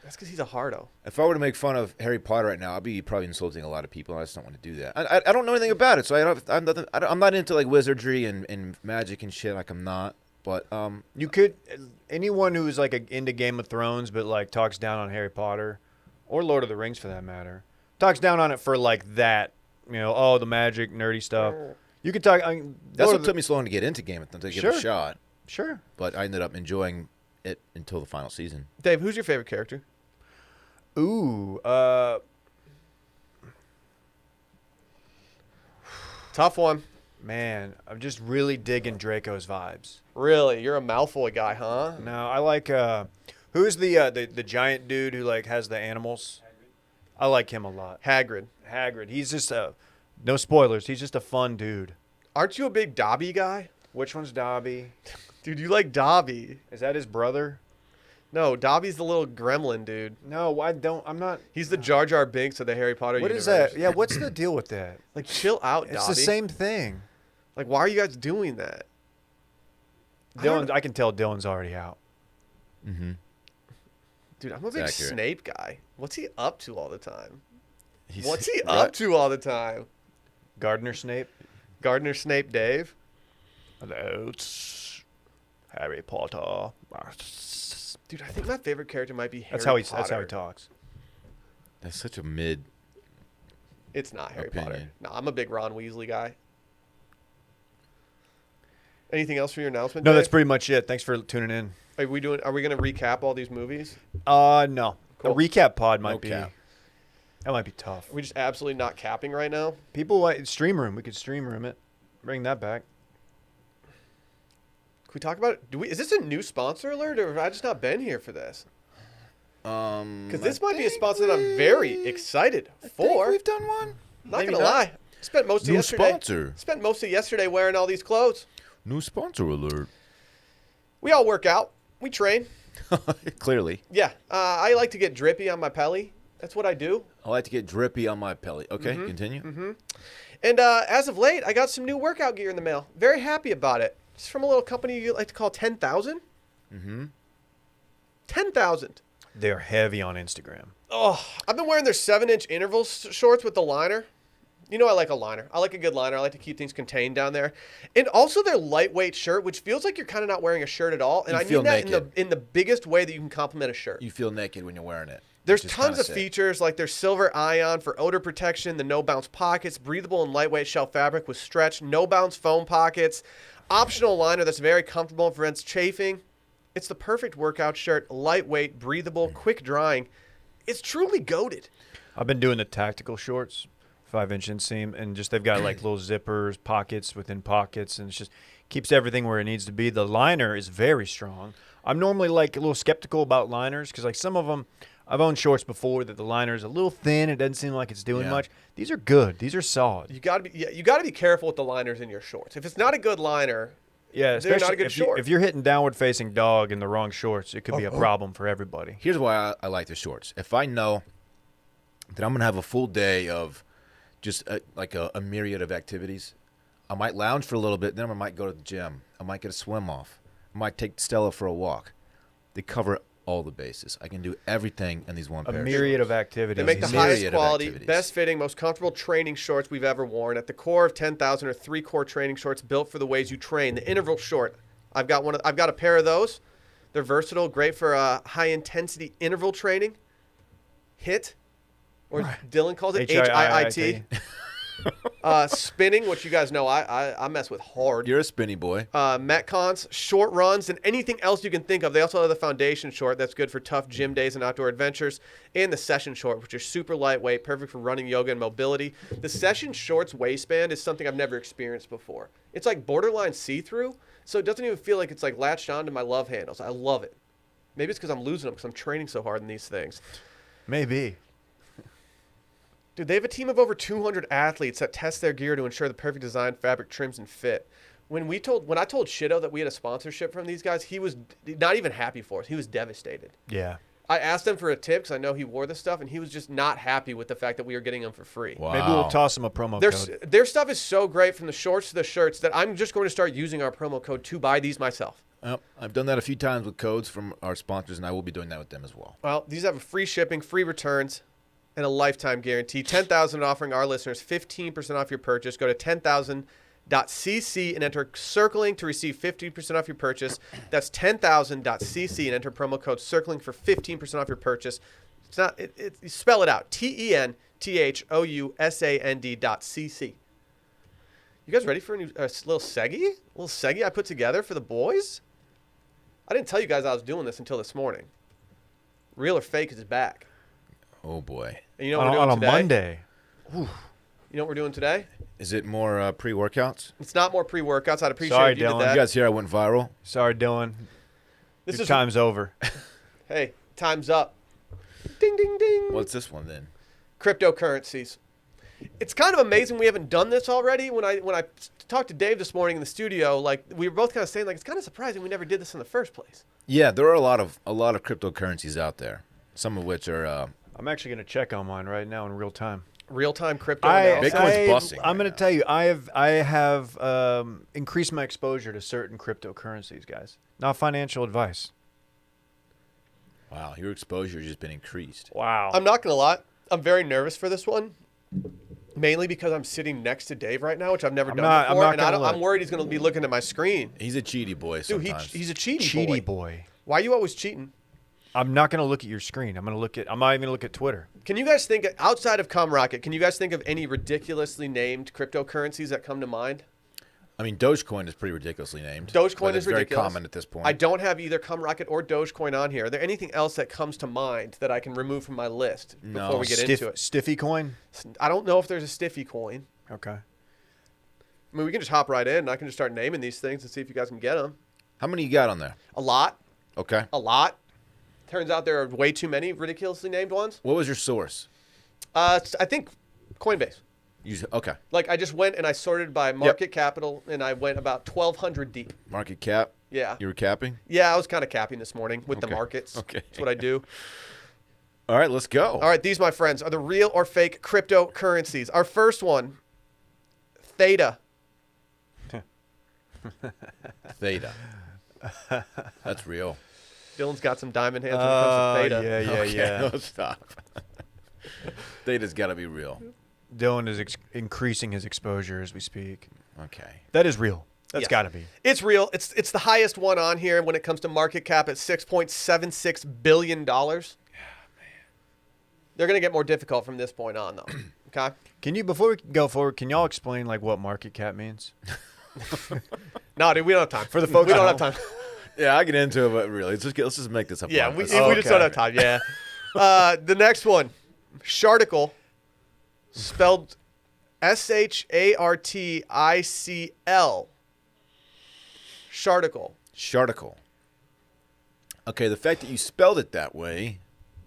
That's because he's a hardo. If I were to make fun of Harry Potter right now, I'd be probably insulting a lot of people. I just don't want to do that. I don't know anything about it, so I'm not into like wizardry and magic and shit. Like I'm not. But You could anyone who's like into Game of Thrones but like talks down on Harry Potter or Lord of the Rings for that matter, talks down on it for like that, the magic nerdy stuff. You could talk. that's what took me so long to get into Game of Thrones, to give it a shot. Sure. But I ended up enjoying it until the final season. Dave, who's your favorite character? Ooh. Tough one. Man, I'm just really digging Draco's vibes. Really? You're a Malfoy guy, huh? No, I like who's the giant dude who like has the animals? I like him a lot. Hagrid. He's just no spoilers. He's just a fun dude. Aren't you a big Dobby guy? Which one's Dobby? Dude, you like Dobby. Is that his brother? No, Dobby's the little gremlin dude. No, I'm not. He's the Jar Jar Binks of the Harry Potter What universe. is that? Yeah, what's the deal with that? Like, chill out, Dobby. It's the same thing. Like, why are you guys doing that? I can tell Dylan's already out. Mm-hmm. Dude, I'm a big accurate. Snape guy. What's he up to all the time? What's Up to all the time? Gardner Snape. Gardner Snape Dave? Hello, it's Harry Potter. Dude, I think my favorite character might be Harry That's Potter. how he talks. That's such a mid. It's not Harry Opinion. Potter. No, I'm a big Ron Weasley guy. Anything else for your announcement? No, Dave? that's pretty much it. Thanks for tuning in. Are we going to recap all these movies? No. Cool. A recap pod might No be. cap. That might be tough. Are we just absolutely not capping right now? People like stream room. We could stream room it. Bring that back. Can we talk about it? Is this a new sponsor alert, or have I just not been here for this? Because this might be a sponsor that I'm very excited for. We've done one. Not Maybe gonna not. lie, spent most of New yesterday. sponsor. Spent most of yesterday wearing all these clothes. New sponsor alert. We all work out. We train. Clearly. Yeah, I like to get drippy on my pelly. That's what I do. I like to get drippy on my pelly. Okay, continue. And as of late, I got some new workout gear in the mail. Very happy about it. It's from a little company you like to call 10,000. 10,000. They're heavy on Instagram. Oh, I've been wearing their 7-inch interval shorts with the liner. You know I like a liner. I like a good liner. I like to keep things contained down there. And also their lightweight shirt, which feels like you're kind of not wearing a shirt at all. And You I feel mean that naked. in the biggest way that you can compliment a shirt. You feel naked when you're wearing it. There's which is tons kinda of sick. features like their silver ion for odor protection, the no bounce pockets, breathable and lightweight shell fabric with stretch, no bounce foam pockets, optional liner that's very comfortable and prevents chafing. It's the perfect workout shirt, lightweight, breathable, quick drying. It's truly goated. I've been doing the tactical shorts, 5-inch inseam, and just they've got like little zippers, pockets within pockets, and it's just keeps everything where it needs to be. The liner is very strong. I'm normally like a little skeptical about liners because like some of them, I've owned shorts before that the liner is a little thin. It doesn't seem like it's doing Yeah. much. These are good. These are solid. You gotta be careful with the liners in your shorts. If it's not a good liner, Yeah, they're not a especially good if, short. if you're hitting downward facing dog in the wrong shorts, it could be a problem for everybody. Here's why I like the shorts. If I know that I'm going to have a full day of just a myriad of activities, I might lounge for a little bit, then I might go to the gym. I might get a swim off. I might take Stella for a walk. They cover all the bases. I can do everything in these one A pair myriad of of activities. they make the myriad highest of quality, activities. best fitting, most comfortable training shorts we've ever worn. At the core of 10,000 are 3 core training shorts built for the ways you train. The interval short. I've got a pair of those. They're versatile, great for high intensity interval training. HIIT, or Dylan calls it HIIT. Spinning, which you guys know I mess with hard. You're a spinny boy. Metcons, short runs, and anything else you can think of. They also have the foundation short that's good for tough gym days and outdoor adventures, and the session short, which is super lightweight, perfect for running, yoga, and mobility. The session short's waistband is something I've never experienced before. It's like borderline see-through, so it doesn't even feel like it's like latched onto my love handles. I love it. Maybe it's because I'm losing them because I'm training so hard in these things. Maybe. Dude, they have a team of over 200 athletes that test their gear to ensure the perfect design, fabric, trims, and fit. When I told Shido that we had a sponsorship from these guys, he was not even happy for us. He was devastated. Yeah. I asked him for a tip because I know he wore this stuff, and he was just not happy with the fact that we were getting them for free. Wow. Maybe we'll toss them a promo code. Their stuff is so great, from the shorts to the shirts, that I'm just going to start using our promo code to buy these myself. I've done that a few times with codes from our sponsors, and I will be doing that with them as well. Well, these have a free shipping, free returns, and a lifetime guarantee. 10,000 offering our listeners 15% off your purchase. Go to 10,000.cc and enter circling to receive 15% off your purchase. That's 10,000.cc and enter promo code circling for 15% off your purchase. It's not. Spell it out. TENTHOUSAND.cc. You guys ready for a little seggy? A little seggy I put together for the boys? I didn't tell you guys I was doing this until this morning. Real or fake is back. Oh, boy. And you know what we're on doing a today? Monday. You know what we're doing today? Is it more pre-workouts? It's not more pre-workouts. I'd appreciate Sorry, if you did Dylan. that. You guys hear I went viral? Sorry, Dylan. This Your is time's over. Hey, time's up. Ding, ding, ding. What's this one then? Cryptocurrencies. It's kind of amazing we haven't done this already. When I talked to Dave this morning in the studio, like we were both kind of saying, like it's kind of surprising we never did this in the first place. Yeah, there are a lot of cryptocurrencies out there. Some of which are I'm actually going to check on mine right now in real time. Real-time crypto analysis. Bitcoin's busting I'm right going now. to tell you, I have increased my exposure to certain cryptocurrencies, guys. Not financial advice. wow, your exposure has just been increased. Wow. I'm not gonna lie. I'm very nervous for this one, mainly because I'm sitting next to Dave right now, which I've never done I'm before, not and gonna look. I'm worried he's gonna be looking at my screen. He's a cheaty boy Dude, sometimes. he's a cheating Cheaty boy. boy. Why are you always cheating? I'm not going to look at your screen. I'm not even going to look at Twitter. Can you guys think, outside of CumRocket, can you guys think of any ridiculously named cryptocurrencies that come to mind? I mean, Dogecoin is pretty ridiculously named. Dogecoin but is it's very ridiculous. common at this point. I don't have either CumRocket or Dogecoin on here. Are there anything else that comes to mind that I can remove from my list before we get into it? Stiffy coin? I don't know if there's a Stiffy coin. Okay. I mean, we can just hop right in, and I can just start naming these things and see if you guys can get them. How many you got on there? A lot. Okay. A lot. Turns out there are way too many ridiculously named ones. What was your source? I think Coinbase. Okay. Like, I just went and I sorted by market capital, and I went about 1,200 deep. Market cap? Yeah. You were capping? Yeah, I was kind of capping this morning with the Okay. markets. Okay. That's what I do. All right, let's go. All right, these, my friends, are the real or fake cryptocurrencies. Our first one, Theta. Theta. That's real. Dylan's got some diamond hands when it comes to Theta. Yeah, Okay, yeah. no, stop. Theta's got to be real. Dylan is increasing his exposure as we speak. Okay. That is real. That's Yes. got to be. It's real. It's the highest one on here when it comes to market cap at $6.76 billion. Yeah, man. They're going to get more difficult from this point on, though. Okay? Can you, before we go forward, can y'all explain like what market cap means? No, dude, we don't have time. For the folks we don't at have time. Yeah, I get into it, but really, let's just make this up. Yeah, we Oh, just okay. don't have time. Yeah. The next one, Sharticle, spelled Sharticl. Sharticle. Sharticle. Okay, the fact that you spelled it that way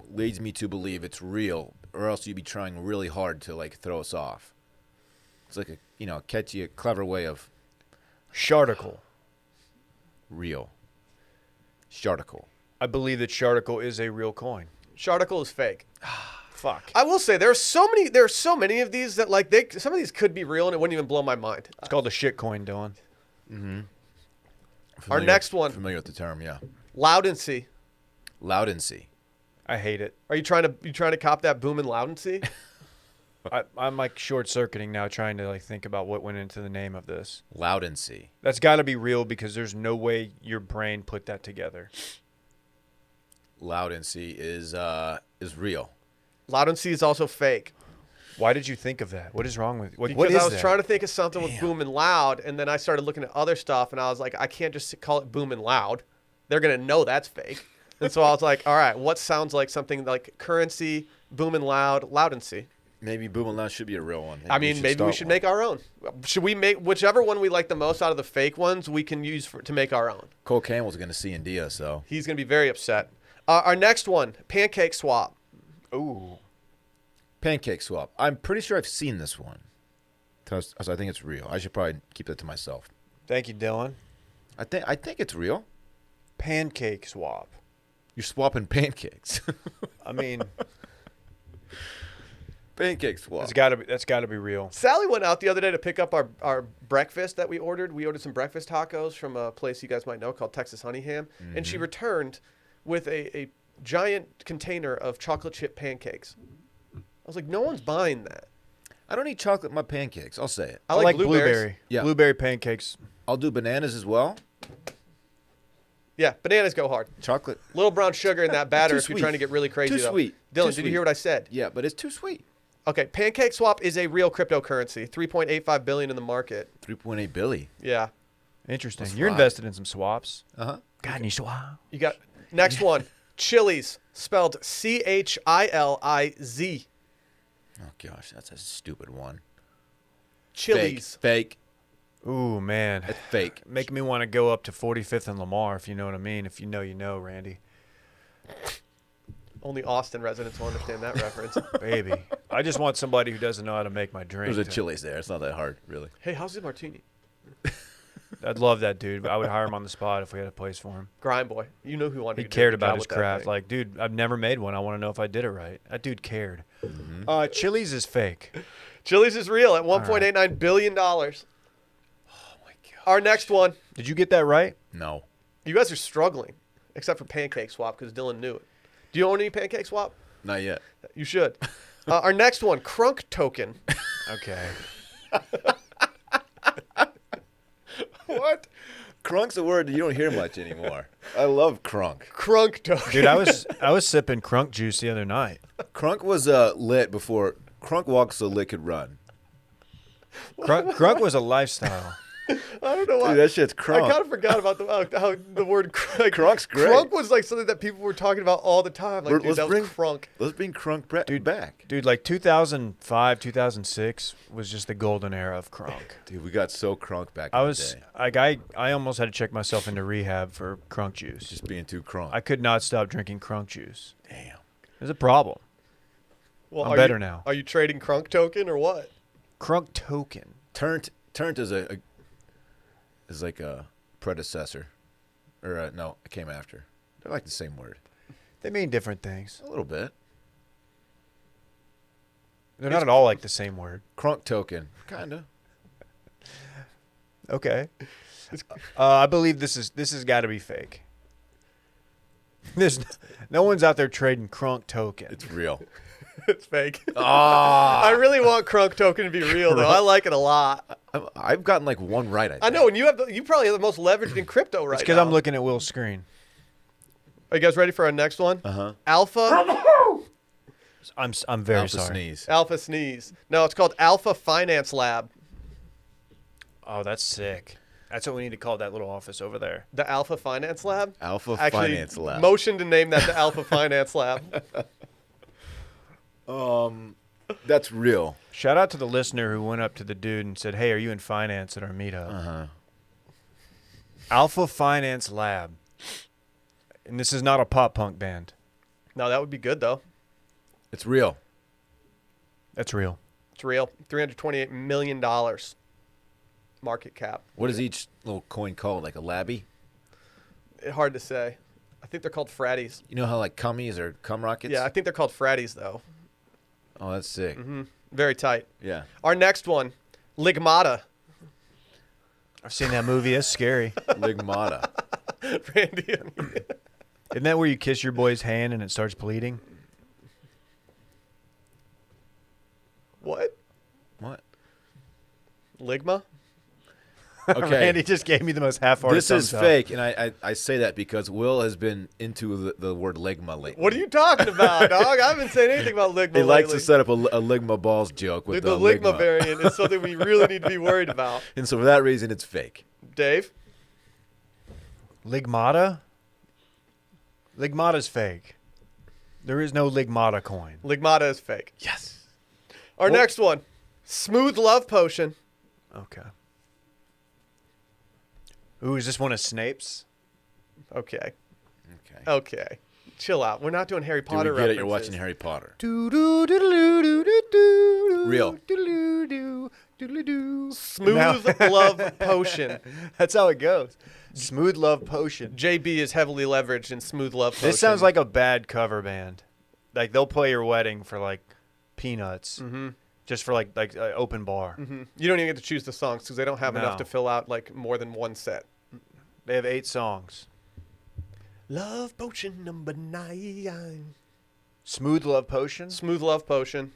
leads me to believe it's real, or else you'd be trying really hard to like throw us off. It's like a catchy, clever way of Sharticle. real. Sharticle. I believe that Sharticle is a real coin. Sharticle is fake. Fuck. I will say there are so many of these that like some of these could be real and it wouldn't even blow my mind. It's called a shit coin, Dylan. Our next one, Familiar with the term, yeah. Loudency. Loudency. I hate it. Are you trying to cop that boom in Loudency? I'm like short circuiting now, trying to like think about what went into the name of this. Loudency. That's got to be real because there's no way your brain put that together. Loudency is real. Loudency is also fake. Why did you think of that? What is wrong with you? What Because is I was that? trying to think of something with boom and loud, and then I started looking at other stuff, and I was like, I can't just call it boom and loud. They're gonna know that's fake. And so I was like, all right, what sounds like something like currency, boom and loud, Loudency? Maybe Boom and Loud should be a real one. I mean, maybe we should make our own. Should we make whichever one we like the most out of the fake ones? We can use to make our own. Cole Campbell's going to C&D us, so. He's gonna be very upset. Our next one, Pancake Swap. Ooh. Pancake Swap. I'm pretty sure I've seen this one. So I think it's real. I should probably keep that to myself. Thank you, Dylan. I think it's real. Pancake swap. You're swapping pancakes. I mean, Pancake Swap. that's gotta be real. Sally went out the other day to pick up our breakfast that we ordered. We ordered some breakfast tacos from a place you guys might know called Texas Honey Ham. And she returned with a giant container of chocolate chip pancakes. I was like, no one's buying that. I don't eat chocolate in my pancakes. I'll say it. I like blueberries. blueberry. Yeah. Blueberry pancakes. I'll do bananas as well. Yeah, bananas go hard. Chocolate. Little brown sugar in that batter Too if you're sweet. trying to get really crazy. Too though. sweet. Dylan, Too did sweet. you hear what I said? Yeah, but it's too sweet. Okay, Pancake Swap is a real cryptocurrency. $3.85 billion in the market. 3.8 billion. Yeah. Interesting. That's You're fine. invested in some swaps. Uh-huh. Got any swap? You got next one. Chiliz, spelled Chiliz. Oh, gosh. That's a stupid one. Chiliz. Fake. Ooh, man. It's fake. Make me want to go up to 45th and Lamar, if you know what I mean. If you know, you know, Randy. Only Austin residents will understand that reference. Baby. I just want somebody who doesn't know how to make my drink. There's a Chili's there. It's not that hard, really. Hey, how's the martini? I'd love that dude. I would hire him on the spot if we had a place for him. Grind boy. You know who wanted He to do a cared good about job his with that craft. thing. Like, dude, I've never made one. I want to know if I did it right. That dude cared. Chili's is fake. Chiliz is real at $1.89 billion. Oh, my God. Our next one. Did you get that right? No. You guys are struggling, except for Pancake Swap because Dylan knew it. Do you own any Pancake Swap? Not yet. You should. Our next one, Crunk Token. Okay. What? Crunk's a word you don't hear much anymore. I love crunk. Crunk Token. Dude, I was sipping crunk juice the other night. Crunk was lit before. Crunk walked so lit could run. Crunk was a lifestyle. I don't know why. Dude, that shit's I crunk. kind of forgot about how the word Crunk's great. Crunk was like something that people were talking about all the time. Like, dude, that was crunk. Let's bring crunk back. Dude, like 2005, 2006 was just the golden era of crunk. Dude, we got so crunk back in I the was day. like, I almost had to check myself into rehab for crunk juice. Just being too crunk. I could not stop drinking crunk juice. Damn. There's a problem. Well, I'm better now. Are you trading crunk token or what? Crunk token. Turnt is is like a predecessor. Or no, it came after. They're like the same word. They mean different things. A little bit. They're not at all like the same word. Crunk token. Kinda. Okay. I believe this has got to be fake. There's no one's out there trading crunk token. It's real. It's fake. Ah. I really want crunk token to be real though. I like it a lot. I've gotten like one right, I think. I know, and you probably have the most leveraged in crypto right It's now. because I'm looking at Will's screen. Are you guys ready for our next one? Uh-huh. Alpha. I'm very Alpha sorry. sneeze. Alpha sneeze. No, it's called Alpha Finance Lab. Oh, that's sick. That's what we need to call that little office over there. The Alpha Finance Lab. Alpha Actually, Finance Lab. motion to name that the Alpha Finance Lab. That's real. Shout out to the listener who went up to the dude and said, "Hey, are you in finance at our meetup?" Uh-huh. Alpha Finance Lab. And this is not a pop punk band. No, that would be good though. It's real. That's real. It's real. $328 million market cap. What is each little coin called? Like a labby? Hard to say. I think they're called fratties. You know how like cummies or cum rockets? Yeah, I think they're called fratties though. Oh, that's sick. Very tight. Yeah. Our next one, Ligmata. I've seen that movie. It's scary. Ligmata. Randy. Isn't that where you kiss your boy's hand and it starts bleeding? What? What? Ligma? Okay. Randy just gave me the most half-hearted This is thumbs up. fake, and I say that because Will has been into the word ligma lately. What are you talking about, dog? I haven't said anything about Ligma He likes to lately. set up a ligma balls joke with The Ligma variant is something we really need to be worried about. And so for that reason, it's fake. Dave? Ligmata? Ligmata's fake. There is no Ligmata coin. Ligmata is fake. Yes. Our next one, Smooth Love Potion. Okay. Ooh, is this one of Snape's? Okay. Okay. Okay. Chill out. We're not doing Harry Do we Potter get it? references. You're watching Harry Potter. Real. Smooth Love Potion. That's how it goes. Smooth Love Potion. JB is heavily leveraged in Smooth Love Potion. This sounds like a bad cover band. Like they'll play your wedding for like peanuts, just for like open bar. You don't even get to choose the songs because they don't have enough No. to fill out like more than one set. They have 8 songs. Love Potion number 9. Smooth Love Potion. Smooth Love Potion.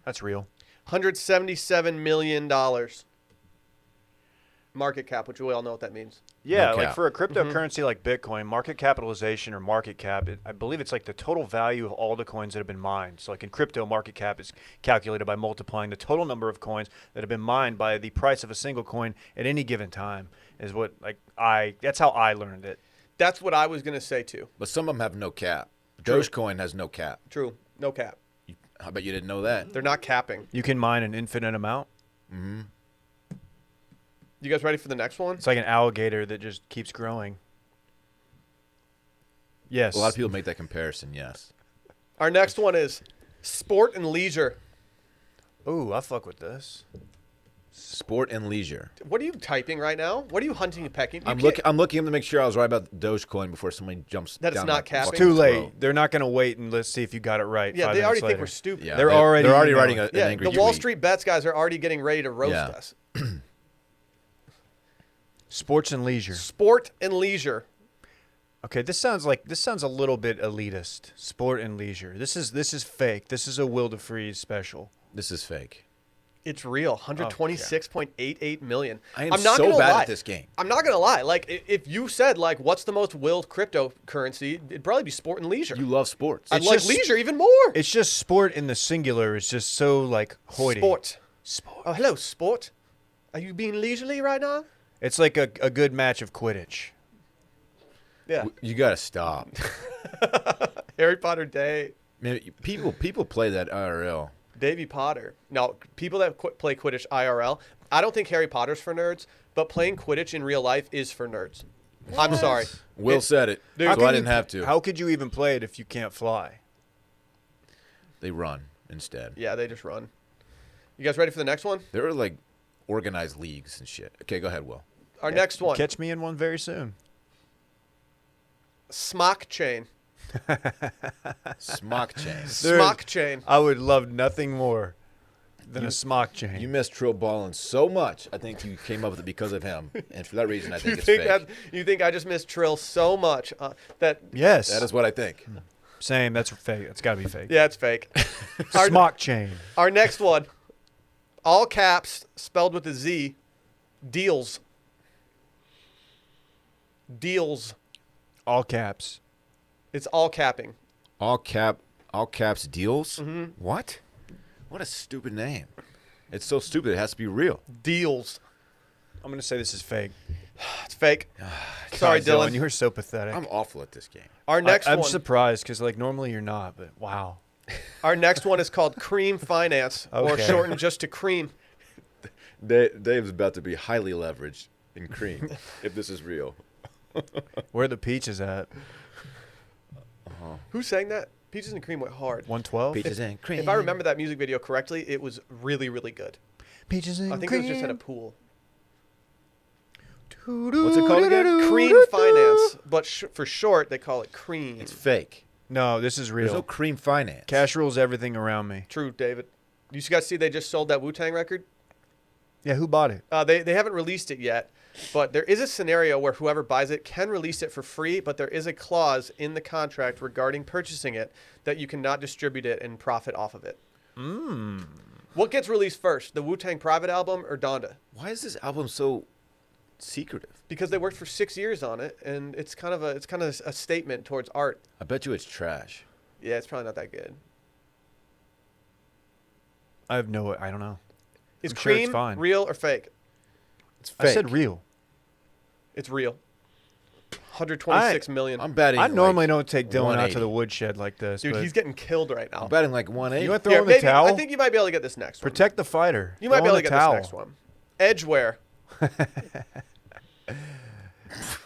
That's real. $177 million. Market cap, which we all know what that means. Yeah, No like cap. for a cryptocurrency like Bitcoin, market capitalization or market cap, I believe it's like the total value of all the coins that have been mined. So like in crypto, market cap is calculated by multiplying the total number of coins that have been mined by the price of a single coin at any given time. Is what that's how I learned it. That's what I was going to say too. But some of them have no cap. Dogecoin has no cap. True. No cap. I bet you didn't know that. They're not capping. You can mine an infinite amount. You guys ready for the next one? It's like an alligator that just keeps growing. Yes. A lot of people make that comparison, yes. Our next one is Sport and Leisure. Ooh, I fuck with this. Sport and leisure. What are you typing right now? What are you hunting and pecking? You I'm can't- looking to make sure I was right about Dogecoin before somebody jumps That it's down not my capping. It's fucking too late. throat. They're not going to wait and let's see if you got it right. Yeah, 5 they already minutes think later. we're stupid. Yeah, They're already writing an Yeah, angry the Wall tweet. Street Bets guys are already getting ready to roast Yeah. us. Sports and leisure. Sport and Leisure. Okay, this sounds a little bit elitist. Sport and leisure. This is fake. This is a Will DeFreeze special. This is fake. It's real. 126.88 million. I am I'm not so gonna bad lie. at this game. I'm not gonna lie. Like if you said like what's the most willed cryptocurrency, it'd probably be Sport and Leisure. You love sports. I It's like just- leisure even more. It's just sport in the singular is just so like hoity. Sport. Sport. Oh, hello, Sport. Are you being leisurely right now? It's like a good match of Quidditch. Yeah. You gotta stop. Harry Potter Day. Man, people play that IRL. Davy Potter. No, people that play Quidditch IRL. I don't think Harry Potter's for nerds, but playing Quidditch in real life is for nerds. I'm sorry. Will said it, Dude, so can I you- didn't have to. How could you even play it if you can't fly? They run instead. Yeah, they just run. You guys ready for the next one? There are like organized leagues and shit. Okay, go ahead, Will. Our next one. Catch me in one very soon. Smock chain. Smock chain. Smock chain. I would love nothing more than a smock chain. You missed Trill Ballin so much. I think you came up with it because of him, and for that reason, I You think it's think fake. you think I just missed Trill so much that Yes. That is what I think. Same. That's fake. It's got to be fake. yeah, it's fake. our, Smock chain. our next one, all caps spelled with a Z, deals. Deals. All caps. It's all capping. All caps deals. What? What a stupid name. It's so stupid. It has to be real. Deals. I'm going to say this is fake. It's fake. Sorry, God, Dylan. You were so pathetic. I'm awful at this game. Our next I'm one. surprised because like normally you're not, but wow. Our next one is called Cream Finance, or Okay. shortened just to Cream. Dave's about to be highly leveraged in cream if this is real. Where are the peaches at? Who sang that? Peaches and Cream went hard. 112? Peaches and cream. If I remember that music video correctly, it was really, really good. Peaches and I think it was just at a pool. What's it called again? Cream Finance, but for short, they call it Cream. It's fake. No, this is There's real. no cream finance. Cash rules everything around me. True, David. You guys see they just sold that Wu-Tang record? Yeah, who bought it? They haven't released it yet, but there is a scenario where whoever buys it can release it for free, but there is a clause in the contract regarding purchasing it that you cannot distribute it and profit off of it. What gets released first, the Wu-Tang Private album or Donda? Why is this album so secretive? Because they worked for 6 years on it, and it's kind of a statement towards art. I bet you it's trash. Yeah, it's probably not that good. I don't know. Is I'm sure it's Cream fine. real or fake? It's fake. I said real. It's real. 126 million. I'm betting. I normally like don't take Dylan out to 180. the woodshed like this. Dude, but he's getting killed right now. I'm betting like 180. You want to Here, throw in the maybe, towel? I think you might be able to get this next one. Protect the fighter. You might be Throw able in to the get towel. this next one. Edgeware.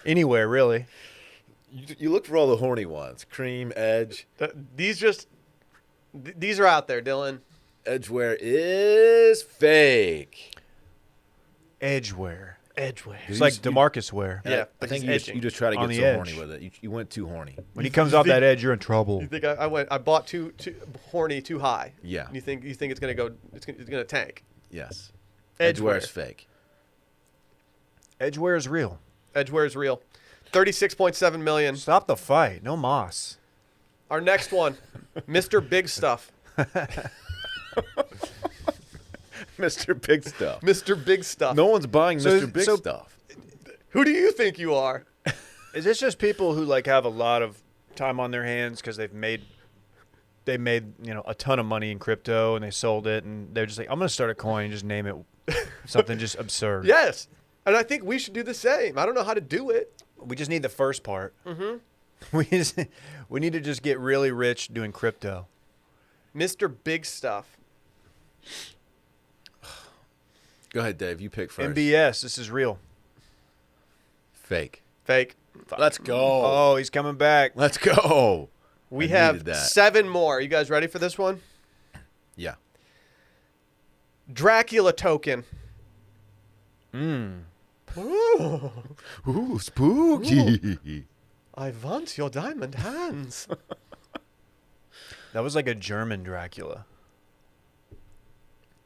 Anywhere, really. You look for all the horny ones. Cream, Edge. These are out there, Dylan. Edgeware is fake. Edgeware. Edgeware. It's You like just- DeMarcus wear. Yeah, I but think he's you just, edging. you just try to On get the so edge. horny with it. You went too horny. When he comes off that edge, you're in trouble. You think I bought too horny too high? Yeah. And you think it's gonna go? It's gonna tank. Yes. Edgeware. Edgeware is fake. Edgeware is real. Edgeware is real. 36.7 million. Stop the fight. No moss. Our next one, Mr. Big Stuff. Mr. Big Stuff. Mr. Big Stuff. No one's buying So- Mr. Big so- Stuff. Who do you think you are? Is this just people who like have a lot of time on their hands because they made a ton of money in crypto and they sold it and they're just like, I'm gonna start a coin and just name it something just absurd. Yes. And I think we should do the same. I don't know how to do it. We just need the first part. Mm-hmm. We need to just get really rich doing crypto. Mr. Big Stuff. Go ahead, Dave. You pick first. MBS. This is real. Fake. Fake. Let's go. Oh, he's coming back. Let's go. We I have needed that. 7 more. You guys ready for this one? Yeah. Dracula token. Ooh, spooky. I want your diamond hands. That was like a German Dracula.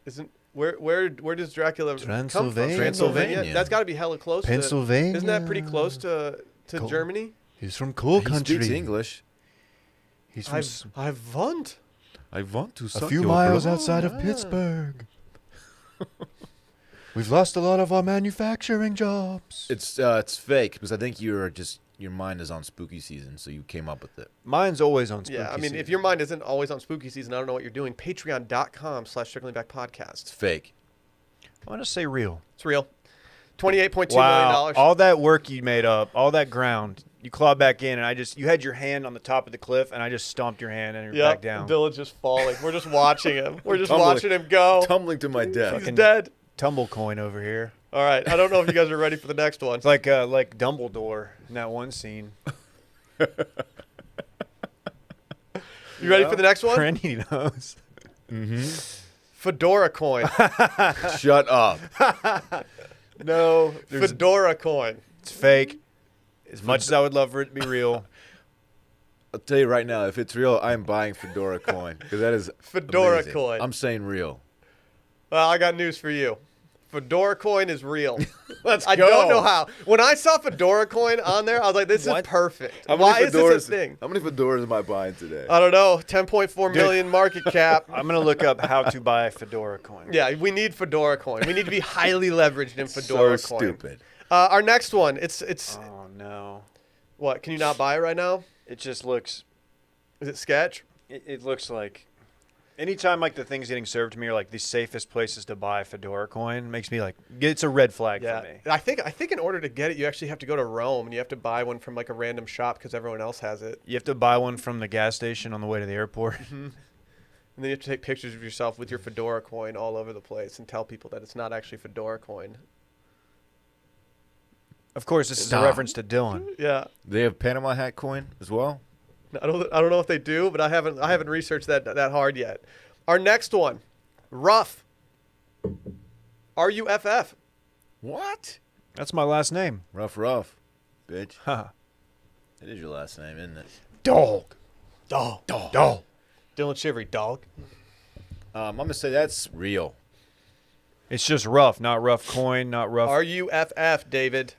Isn't where does Dracula come from? Transylvania. Transylvania. That's got to be hella close. Pennsylvania. Isn't that pretty close to Cool. Germany? He's from cool He country. speaks English. He's from I want. I want to a few miles outside of Pittsburgh. We've lost a lot of our manufacturing jobs. It's fake because I think your mind is on spooky season, so you came up with it. Mine's always on spooky Yeah, I mean, season. if your mind isn't always on spooky season, I don't know what you're doing. Patreon.com/circlingbackpodcast. It's fake. I want to say real. It's real. $28.2 Wow. million. All that work you made up, all that ground, you clawed back in, and you had your hand on the top of the cliff, and I just stomped your hand and you're back down. Dylan's just falling. We're just watching him. We're just Tumbling. watching him go. Tumbling to my death. He's Fucking dead. Tumble coin over here. All right. I don't know if you guys are ready for the next one. It's like Dumbledore in that one scene. You ready for the next one? Randy knows. Fedora coin. Shut up. No, Fedora coin. it's fake. As much as I would love for it to be real. I'll tell you right now, if it's real, I'm buying Fedora coin because that is Fedora amazing. coin. I'm saying real. Well, I got news for you. Fedora coin is real. Let's I don't know how. When I saw Fedora coin on there, I was like, this What? is perfect. How Why many is this a fedoras? thing? How many fedoras am I buying today? I don't know. 10.4 million market cap. I'm gonna look up how to buy Fedora coin. Yeah, we need Fedora coin. We need to be highly leveraged in Fedora so coin. stupid. Our next one. It's Oh no. what? Can you not buy it right now? It just looks. Is it sketch? It looks like. Anytime like the things getting served to me are like the safest places to buy Fedora coin, makes me like it's a red flag Yeah. for me. I think in order to get it, you actually have to go to Rome and you have to buy one from like a random shop because everyone else has it. You have to buy one from the gas station on the way to the airport. And then you have to take pictures of yourself with your Fedora coin all over the place and tell people that it's not actually Fedora coin. Of course, this is a Stop. reference to Dylan. Yeah. They have Panama hat coin as well. I don't know if they do, but I haven't researched that hard yet. Our next one, Ruff. RUFF. What? That's my last name. Rough, bitch. Huh. It is your last name, isn't it? Dog. Dog. Dog. Dylan Shivery, dog. I'm gonna say that's real. It's just rough, not rough coin, not rough. RUFF, David.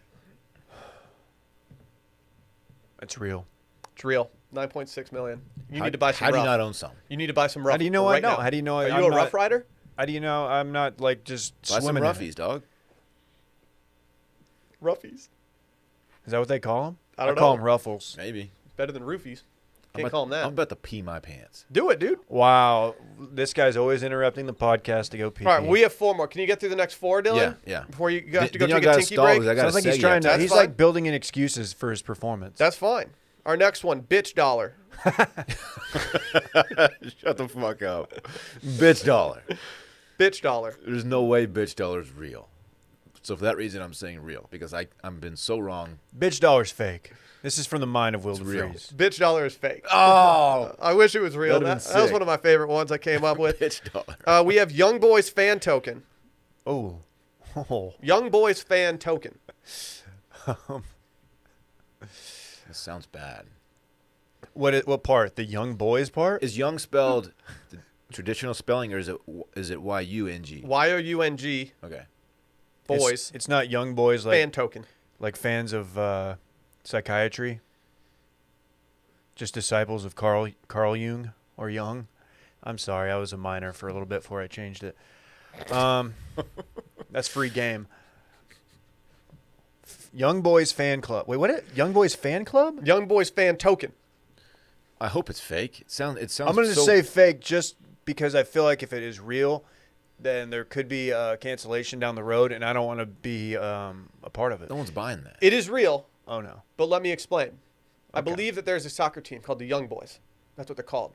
It's real. It's real. 9.6 million. You need to buy some How do Ruff. you not own some? You need to buy some Ruff. How do you know right I know? now. How do you know Are I'm you a not- Rough Rider? How do you know I'm not like just Buy some swimming in it? roughies, dog. Ruffies. Is that what they call them? I don't call know. them ruffles. Maybe. Better than roofies. I'm Can't call them that. I'm about to pee my pants. Do it, dude. Wow, this guy's always interrupting the podcast to go pee. All right, we have 4 more. Can you get through the next 4, Dylan? Yeah, yeah. Before you have to go Then y'all take a gotta tinky stall break? because I got Sounds like he's trying to. That's He's fine. like building in excuses for his performance. That's fine. Our next one, bitch dollar. Shut the fuck up. Bitch dollar. Bitch dollar. There's no way bitch dollar is real. So for that reason, I'm saying real because I'm been so wrong. Bitch dollar's fake. This is from the mind of Will real. DeFreeze. Bitch dollar is fake. Oh, I wish it was real. That'd have That been was sick. one of my favorite ones I came up with. bitch dollar. We have Young Boys fan token. Oh. Oh. Young Boys fan token. This sounds bad. What part? The young boys part? Is young spelled the traditional spelling or is it Y-U-N-G? YOUNG Okay. boys It's not young boys like fan token. like fans of psychiatry. Just disciples of Carl Jung or Jung. I'm sorry, I was a minor for a little bit before I changed it. That's free game. Young Boys Fan Club. Wait, what? Young Boys Fan Club? Young Boys fan token. I hope it's fake. It sounds. I'm going to say fake just because I feel like if it is real, then there could be a cancellation down the road, and I don't want to be a part of it. no one's buying that. It is real, Oh, no. but let me explain. I Okay. believe that there's a soccer team called the Young Boys. That's what they're called.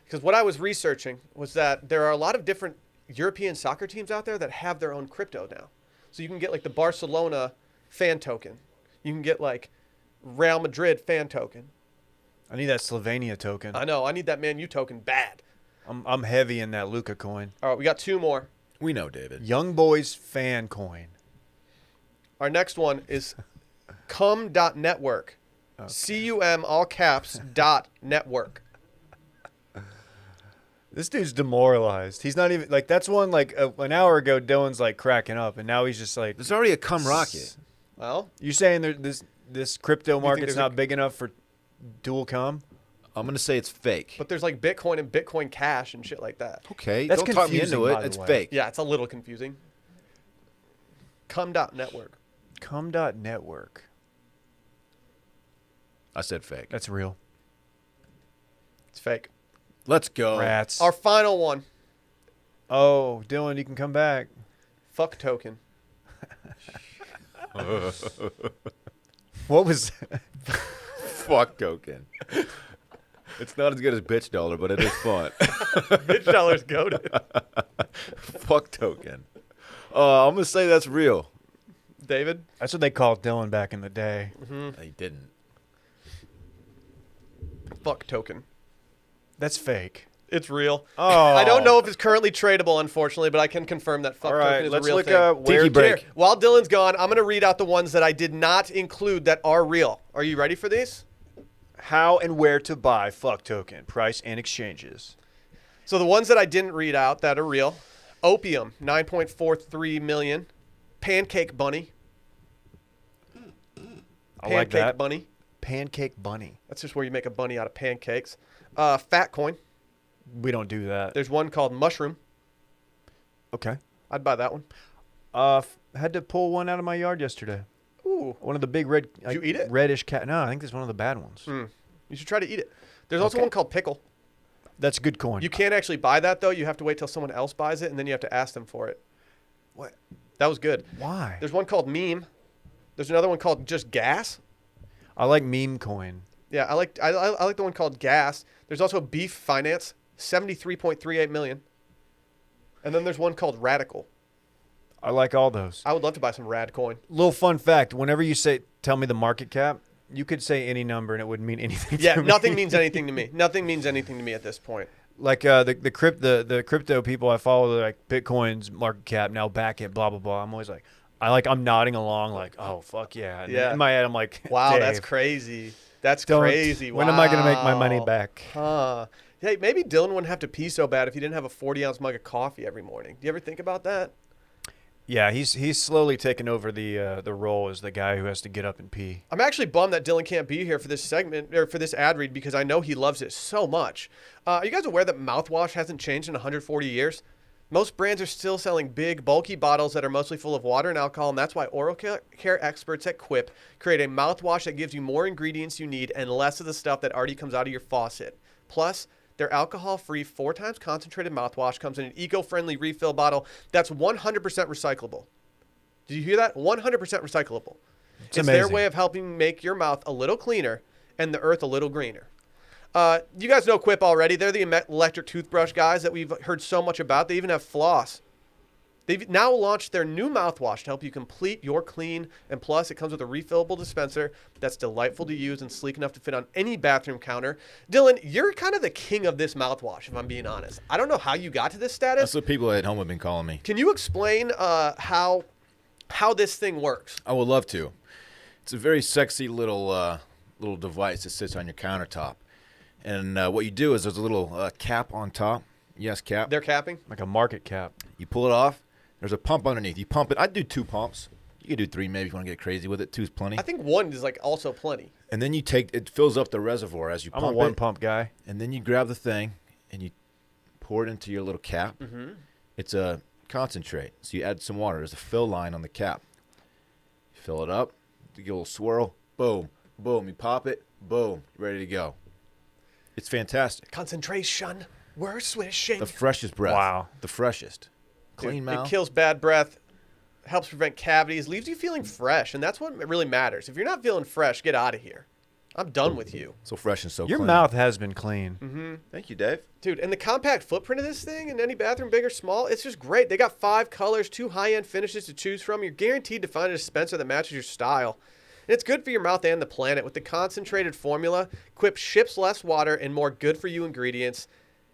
Because what I was researching was that there are a lot of different European soccer teams out there that have their own crypto now. So you can get like the Barcelona fan token. You can get like Real Madrid fan token. I need that Slovenia token. I know. I need that Man U token bad. I'm heavy in that Luca coin. All right, we got 2 more. We know, David. Young Boys Fan Coin. Our next one is cum.network. CUM all caps dot network. This dude's demoralized. He's not even like that's one like an hour ago. Dylan's like cracking up, and now he's just like. There's already a cum rocket. Well, You saying this crypto market's there's not a- big enough for dual cum? I'm gonna say it's fake. but there's like Bitcoin and Bitcoin Cash and shit like that. Okay, That's don't talk me confusing, into by it. the It's way. fake. Yeah, it's a little confusing. Cum.network. Cum.network. I said fake. That's real. It's fake. Let's go. Rats. Our final one, Oh, Dylan, you can come back. Fuck token. What was? Fuck token. It's not as good as bitch dollar, but it is fun. Bitch dollar's goated. Fuck token. I'm gonna say that's real. David? That's what they called Dylan back in the day. He didn't. Fuck token. That's fake. It's real. Oh. I don't know if it's currently tradable, unfortunately, but I can confirm that fuck All right, token is let's a real look thing. up where. Tiki break. Here, while Dylan's gone, I'm going to read out the ones that I did not include that are real. Are you ready for these? How and where to buy fuck token, price and exchanges. So the ones that I didn't read out that are real. Opium, 9.43 million. Pancake Bunny. I like that. Bunny. Pancake bunny. That's just where you make a bunny out of pancakes. Fat Coin. We don't do that. There's one called Mushroom. Okay. I'd buy that one. Had to pull one out of my yard yesterday. Ooh. One of the big red. Did you eat it? Reddish cat. No, I think this is one of the bad ones. You should try to eat it. There's also Okay. one called Pickle. That's a good coin. You can't actually buy that, though. You have to wait till someone else buys it, and then you have to ask them for it. What? That was good. Why? There's one called Meme. There's another one called just Gas. I like meme coin. Yeah, I like the one called Gas. There's also Beef Finance, 73.38 million. And then there's one called Radical. I like all those. I would love to buy some Rad coin. Little fun fact: whenever you tell me the market cap, you could say any number and it wouldn't mean anything. Yeah, to me. nothing means anything to me. Nothing means anything to me at this point. Like the crypto people I follow, they're like Bitcoin's market cap now back at blah blah blah. I'm always like, I'm nodding along like, oh fuck yeah. And Yeah. in my head, I'm like, Wow, Dave, that's crazy. That's don't- crazy. When am I gonna make my Wow. money back? Huh. Hey, maybe Dylan wouldn't have to pee so bad if he didn't have a 40-ounce mug of coffee every morning. Do you ever think about that? Yeah, he's slowly taken over the role as the guy who has to get up and pee. I'm actually bummed that Dylan can't be here for this segment or for this ad read because I know he loves it so much. Are you guys aware that mouthwash hasn't changed in 140 years? Most brands are still selling big, bulky bottles that are mostly full of water and alcohol, and that's why oral care experts at Quip create a mouthwash that gives you more ingredients you need and less of the stuff that already comes out of your faucet. Plus, their alcohol-free 4 times concentrated mouthwash comes in an eco-friendly refill bottle that's 100% recyclable. Did you hear that? 100% recyclable. It's their amazing. way of helping make your mouth a little cleaner and the earth a little greener. You guys know Quip already. They're the electric toothbrush guys that we've heard so much about. They even have floss. They've now launched their new mouthwash to help you complete your clean, and plus it comes with a refillable dispenser that's delightful to use and sleek enough to fit on any bathroom counter. Dylan, you're kind of the king of this mouthwash, if I'm being honest. I don't know how you got to this status. That's what people at home have been calling me. Can you explain how this thing works? I would love to. It's a very sexy little device that sits on your countertop. And what you do is there's a little cap on top. Yes, cap. They're capping? Like a market cap. You pull it off. There's a pump underneath. You pump it. I'd do 2 pumps. You could do 3 maybe if you want to get crazy with it. 2's plenty. I think 1 is like also plenty. And then you take it fills up the reservoir as you I'm pump a one it. pump guy. And then you grab the thing and you pour it into your little cap. Mm-hmm. It's a concentrate. So you add some water. There's a fill line on the cap. You fill it up. You get a little swirl. Boom. Boom. You pop it. Boom. Ready to go. It's fantastic. Concentration. We're swishing. The freshest breath. Wow. The freshest. Dude, Clean mouth. It kills bad breath, helps prevent cavities, leaves you feeling fresh, and that's what really matters. If you're not feeling fresh, get out of here. I'm done with you. So fresh and so Your clean. mouth has been clean. Mm-hmm. Thank you, Dave. Dude, and the compact footprint of this thing in any bathroom, big or small, it's just great. They got 5 colors, 2 high-end finishes to choose from. You're guaranteed to find a dispenser that matches your style. And it's good for your mouth and the planet. With the concentrated formula, Quip ships less water and more good-for-you ingredients.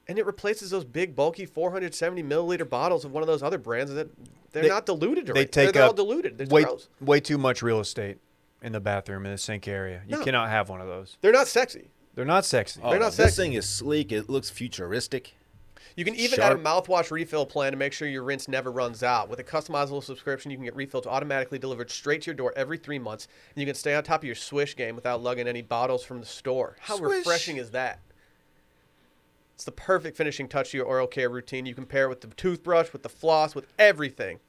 And it replaces those big, bulky 470 milliliter bottles of one of those other brands that they're not diluted. They take they're all up diluted. They're way, gross. way too much real estate in the bathroom in the sink area. You No. cannot have one of those. They're not sexy. They're not sexy. They're not This sexy. thing is sleek. It looks futuristic. You can even add a mouthwash refill plan to make sure your rinse never runs out. With a customizable subscription, you can get refills automatically delivered straight to your door every 3 months, and you can stay on top of your swish game without lugging any bottles from the store. How Swish. refreshing is that? It's the perfect finishing touch to your oral care routine. You can pair it with the toothbrush, with the floss, with everything.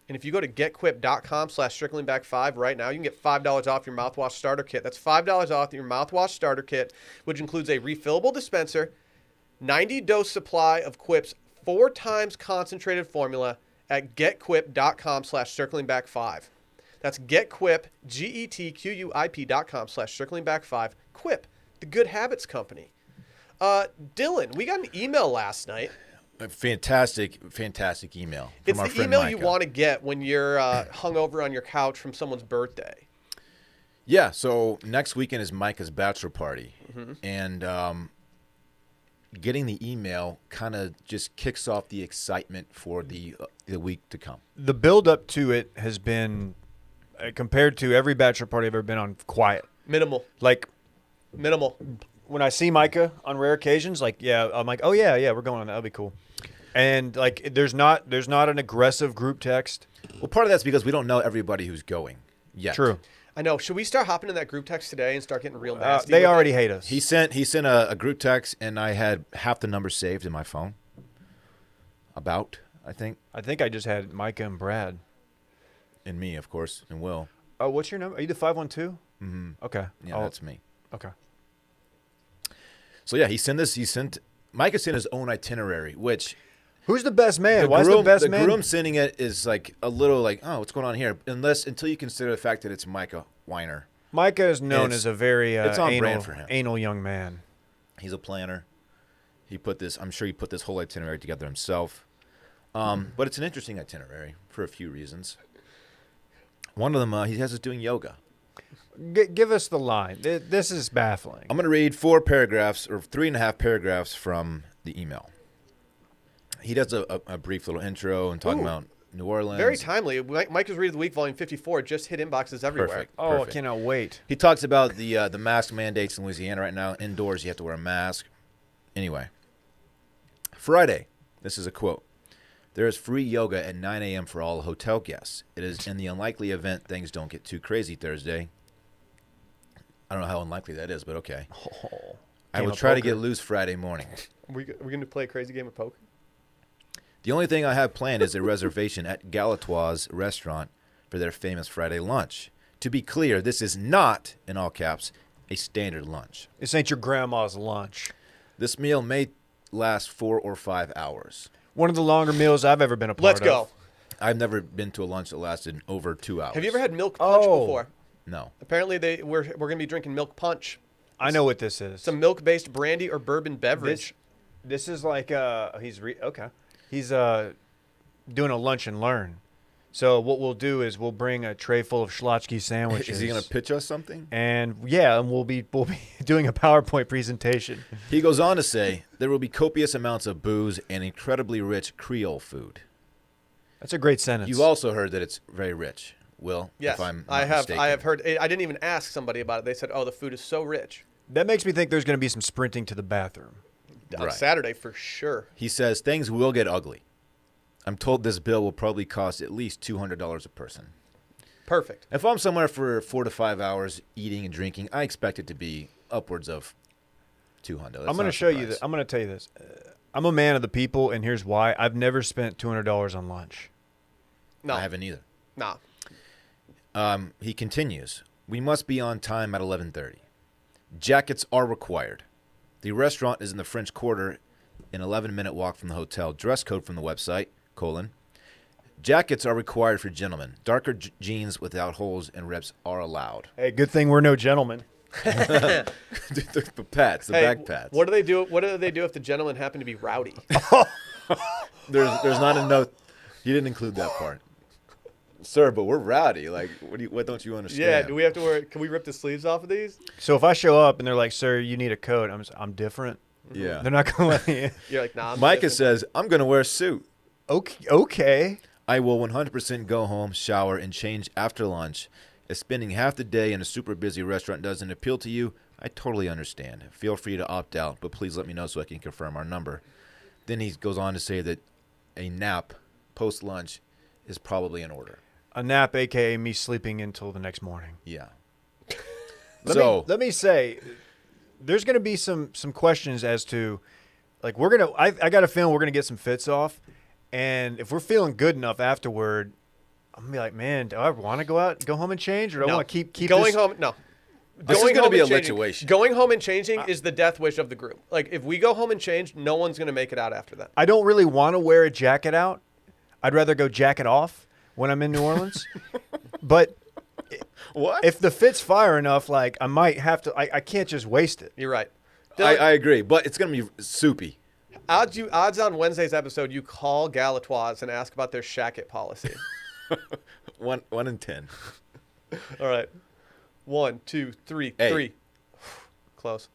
And if you go to getquip.com/stricklingback5 right now, you can get $5 off your mouthwash starter kit. That's $5 off your mouthwash starter kit, which includes a refillable dispenser, 90-dose supply of Quip's 4 times concentrated formula at getquip.com/circlingback5. That's getquip, GETQUIP.com/circlingback5. Quip, the Good Habits Company. Dylan, we got an email last night. A fantastic email. It's From our the friend email Micah. you want to get when you're hungover on your couch from someone's birthday. Yeah, so next weekend is Micah's bachelor party. And getting the email kind of just kicks off the excitement for the week to come. The build up to it has been, compared to every bachelor party I've ever been on, quiet. Minimal. Like, When I see Micah on rare occasions, like, yeah, I'm like, oh yeah, we're going on. That'll be cool. And like, there's not an aggressive group text. Well, part of that's because we don't know everybody who's going yet. True. I know. Should we start hopping in that group text today and start getting real nasty? They with already it? hate us. He sent a group text, and I had half the numbers saved in my phone. I think. I think I just had Micah and Brad. And me, of course, and Will. Oh, what's your number? Are you the 512? Mm-hmm. Okay. Yeah, that's me. Okay. So yeah, Micah sent his own itinerary, which Who's the best man? Why is the best man? The groom sending it is like a little like, oh, what's going on here? Until you consider the fact that it's Micah Weiner. Micah is known as a very it's on anal, brand for him. anal young man. He's a planner. I'm sure he put this whole itinerary together himself. But it's an interesting itinerary for a few reasons. One of them, he has us doing yoga. Give us the line. This is baffling. I'm going to read 4 paragraphs or 3.5 paragraphs from the email. He does a brief little intro and talking about New Orleans. Very timely. Micah's Read of the Week, Volume 54, just hit inboxes everywhere. Perfect. Oh, Perfect. I cannot wait. He talks about the mask mandates in Louisiana right now. Indoors, you have to wear a mask. Anyway, Friday, this is a quote. There is free yoga at 9 a.m. for all hotel guests. It is in the unlikely event things don't get too crazy Thursday. I don't know how unlikely that is, but okay. I will try to get loose Friday morning. We're going to play a crazy game of poker? The only thing I have planned is a reservation at Galatoire's restaurant for their famous Friday lunch. To be clear, this is not, in all caps, a standard lunch. This ain't your grandma's lunch. This meal may last 4 or 5 hours. One of the longer meals I've ever been a part Let's of. go. I've never been to a lunch that lasted over 2 hours. Have you ever had milk punch before? No. Apparently, we're going to be drinking milk punch. I know what this is. It's a milk-based brandy or bourbon beverage. This is like He's doing a lunch and learn. So what we'll do is we'll bring a tray full of Schlotsky sandwiches. Is he going to pitch us something? And we'll be doing a PowerPoint presentation. He goes on to say there will be copious amounts of booze and incredibly rich Creole food. That's a great sentence. You've also heard that it's very rich. Will, Yes, if I'm not I have. mistaken. I have heard. I didn't even ask somebody about it. They said, "Oh, the food is so rich." That makes me think there's going to be some sprinting to the bathroom. On Right. Saturday for sure. He says things will get ugly. I'm told this bill will probably cost at least $200 a person. Perfect. If I'm somewhere for 4 to 5 hours eating and drinking, I expect it to be upwards of $200. I'm going to show you this. I'm going to tell you this. I'm a man of the people, and here's why. I've never spent $200 on lunch. No, I haven't either. Nah. He continues, we must be on time at 11:30. Jackets are required. The restaurant is in the French Quarter, an 11-minute walk from the hotel. Dress code from the website, : jackets are required for gentlemen. Darker jeans without holes and rips are allowed. Hey, good thing we're no gentlemen. The pats, the back pats. What do they do? What do they do if the gentlemen happen to be rowdy? There's not enough. He didn't include that part. Sir, but we're rowdy. Like, what don't you understand? Yeah. Do we have to wear? Can we rip the sleeves off of these? So if I show up and they're like, "Sir, you need a coat," I'm different. Yeah. They're not going to let me in. You're like, nah. I'm Micah different. says, I'm going to wear a suit. Okay. I will 100% go home, shower, and change after lunch. If spending half the day in a super busy restaurant doesn't appeal to you, I totally understand. Feel free to opt out, but please let me know so I can confirm our number. Then he goes on to say that a nap post-lunch is probably in order. A nap, a.k.a. me sleeping until the next morning. Yeah. Let me say, there's going to be some questions as to, like, I got a feeling we're going to get some fits off. And if we're feeling good enough afterward, I'm going to be like, man, do I want to go home and change? Or do I want to keep going this? home? No. This is Going going to home be a and changing- lituation. Going home and changing is the death wish of the group. Like, if we go home and change, no one's going to make it out after that. I don't really want to wear a jacket out. I'd rather go jacket off when I'm in New Orleans. But What? if the fit's fire enough, like I might have to. I can't just waste it. You're right. I agree, but it's going to be soupy. Odds on Wednesday's episode, you call Galatoire's and ask about their shacket policy. 1 in 10. All right. 1, 2, 3, Hey. 3. Close.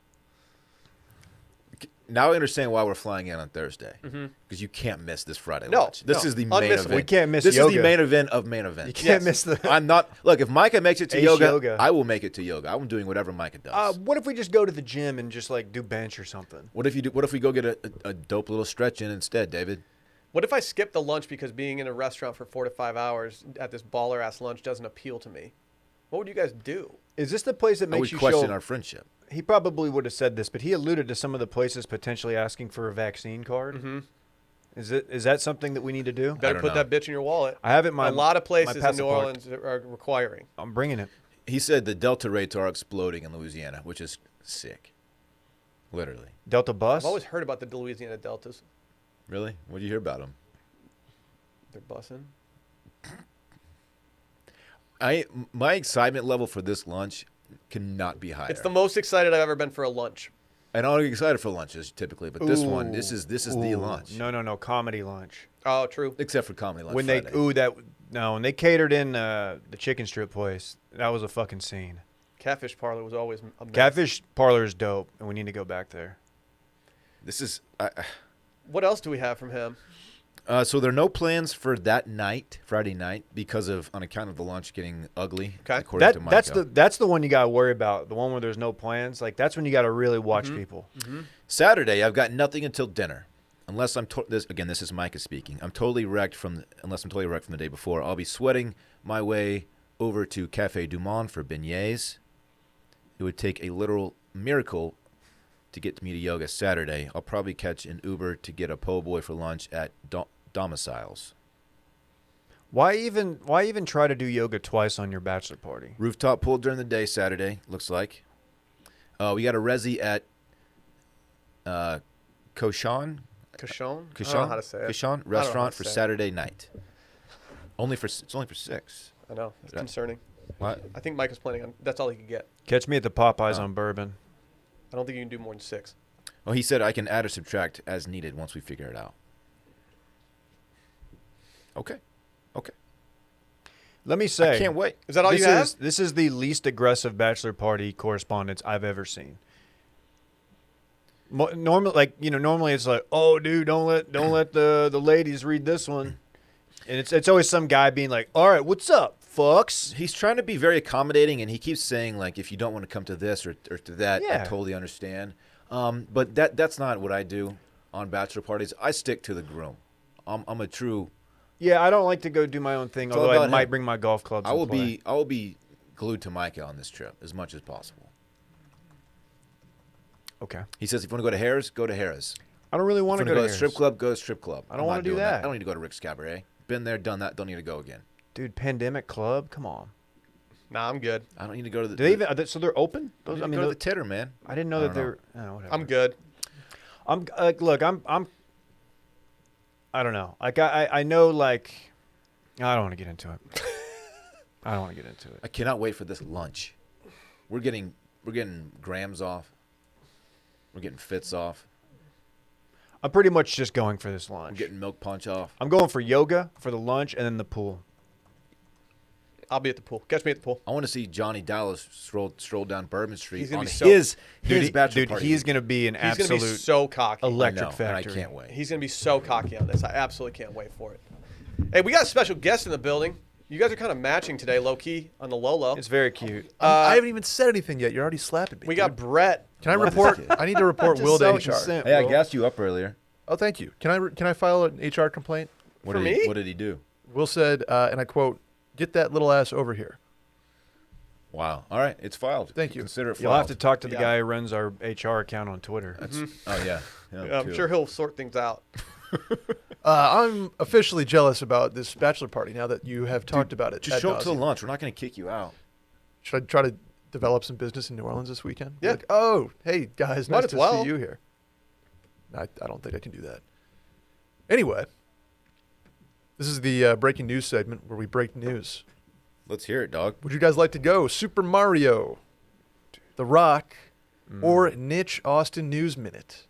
Now I understand why we're flying in on Thursday. Because you can't miss this Friday No, lunch. This no. is the Unmissable. main event. We can't miss This yoga. is the main event of main events. You can't Yes. miss the. I'm not. Look, if Micah makes it to Ace yoga, yoga. I will make it to yoga. I'm doing whatever Micah does. What if we just go to the gym and just like do bench or something? What if we go get a dope little stretch in instead, David? What if I skip the lunch because being in a restaurant for 4 to 5 hours at this baller-ass lunch doesn't appeal to me? What would you guys do? Is this the place that I would makes you question show? our friendship. He probably would have said this, but he alluded to some of the places potentially asking for a vaccine card. Mm-hmm. Is that something that we need to do? Better don't put know. that bitch in your wallet. I have it in my A lot of places my in New passport. Orleans are requiring. I'm bringing it. He said the Delta rates are exploding in Louisiana, which is sick. Literally. Delta bus. I've always heard about the Louisiana Deltas. Really? What did you hear about them? They're bussing. My excitement level for this lunch cannot be higher. It's the most excited I've ever been for a lunch. And I don't get excited for lunches typically, but this one, this is the lunch. No, comedy lunch. Oh, true. Except for comedy lunch When Friday. when they catered in the chicken strip place, that was a fucking scene. Catfish parlor was always a mess. Catfish parlor is dope, and we need to go back there. This is What else do we have from him? so there are no plans for that night, Friday night, because of on account of the lunch getting ugly. Okay. According to Micah. That's the one you gotta worry about. The one where there's no plans. Like that's when you gotta really watch people. Saturday, I've got nothing until dinner, unless I'm this is Micah speaking. Unless I'm totally wrecked from the day before. I'll be sweating my way over to Cafe Du Monde for beignets. It would take a literal miracle to get me to yoga Saturday. I'll probably catch an Uber to get a po' boy for lunch at Domiciles. Why even try to do yoga twice on your bachelor party? Rooftop pool during the day Saturday, looks like. We got a resi at Cochon. Cochon? I don't know how to say it. Cochon I don't know how restaurant to for say it. Saturday night. It's only for 6. I know. It's Yeah. concerning. What? I think Mike is planning on. That's all he could get. Catch me at the Popeyes Oh. on Bourbon. I don't think you can do more than 6. Well, he said I can add or subtract as needed once we figure it out. Okay. Let me say, I can't wait. Is that all you have? This is the least aggressive bachelor party correspondence I've ever seen. Normally it's like, oh, dude, don't let the ladies read this one, and it's always some guy being like, all right, what's up, fucks? He's trying to be very accommodating, and he keeps saying, like, if you don't want to come to this or to that, I Yeah. totally understand. But that's not what I do on bachelor parties. I stick to the groom. I'm a true. Yeah, I don't like to go do my own thing, It's all although I about might him. bring my golf clubs. I and will play. be glued to Micah on this trip as much as possible. Okay. He says, if you want to go to Harris, go to Harris. I don't really want If to you go want to to strip Harris. club, go to strip club. I don't I'm wanna not do doing that. I don't need to go to Rick's Cabaret. Been there, done that. Don't need to go again. Dude, pandemic club, come on. Nah, I'm good. I don't need to go to the. Do they even? So they're open? I Those, need I to mean, go to those- the titter, man. I didn't know I that don't they're. Oh, whatever. I'm good. I'm look. I'm. I don't know. Like I know. Like I don't want to get into it. I don't want to get into it. I cannot wait for this lunch. We're getting grams off. We're getting fits off. I'm pretty much just going for this We're lunch. getting milk punch off. I'm going for yoga for the lunch and then the pool. I'll be at the pool. Catch me at the pool. I want to see Johnny Dallas stroll down Bourbon Street He's gonna on be so- his Dude, bachelor party. he's going to be an He's absolute going to be so cocky. electric I know, factory. and I can't wait. He's going to be so cocky on this. I absolutely can't wait for it. Hey, we got a special guest in the building. You guys are kind of matching today, low-key, on the low-low. It's very cute. I haven't even said anything yet. You're already slapping me. We got dude. Brett. Can I What? report? I need to report Just Will to so HR. consent, Hey, I bro. gassed you up earlier. Oh, thank you. Can I file an HR complaint? What For did me? What did he do? Will said, and I quote, "Get that little ass over here." Wow. All right, it's filed. Thank you. Consider it filed. You'll have to talk to the Yeah. guy who runs our HR account on Twitter. Oh yeah. I'm too. sure he'll sort things out. I'm officially jealous about this bachelor party now that you have talked about it. Just ad show up to the nauseam. lunch. We're not going to kick you out. Should I try to develop some business in New Orleans this weekend? Be Yeah. Like, oh, hey guys, Might nice as to well. see you here. I don't think I can do that. Anyway, this is the breaking news segment where we break news. Let's hear it, dog. Would you guys like to go Super Mario, The Rock, or Niche Austin News Minute?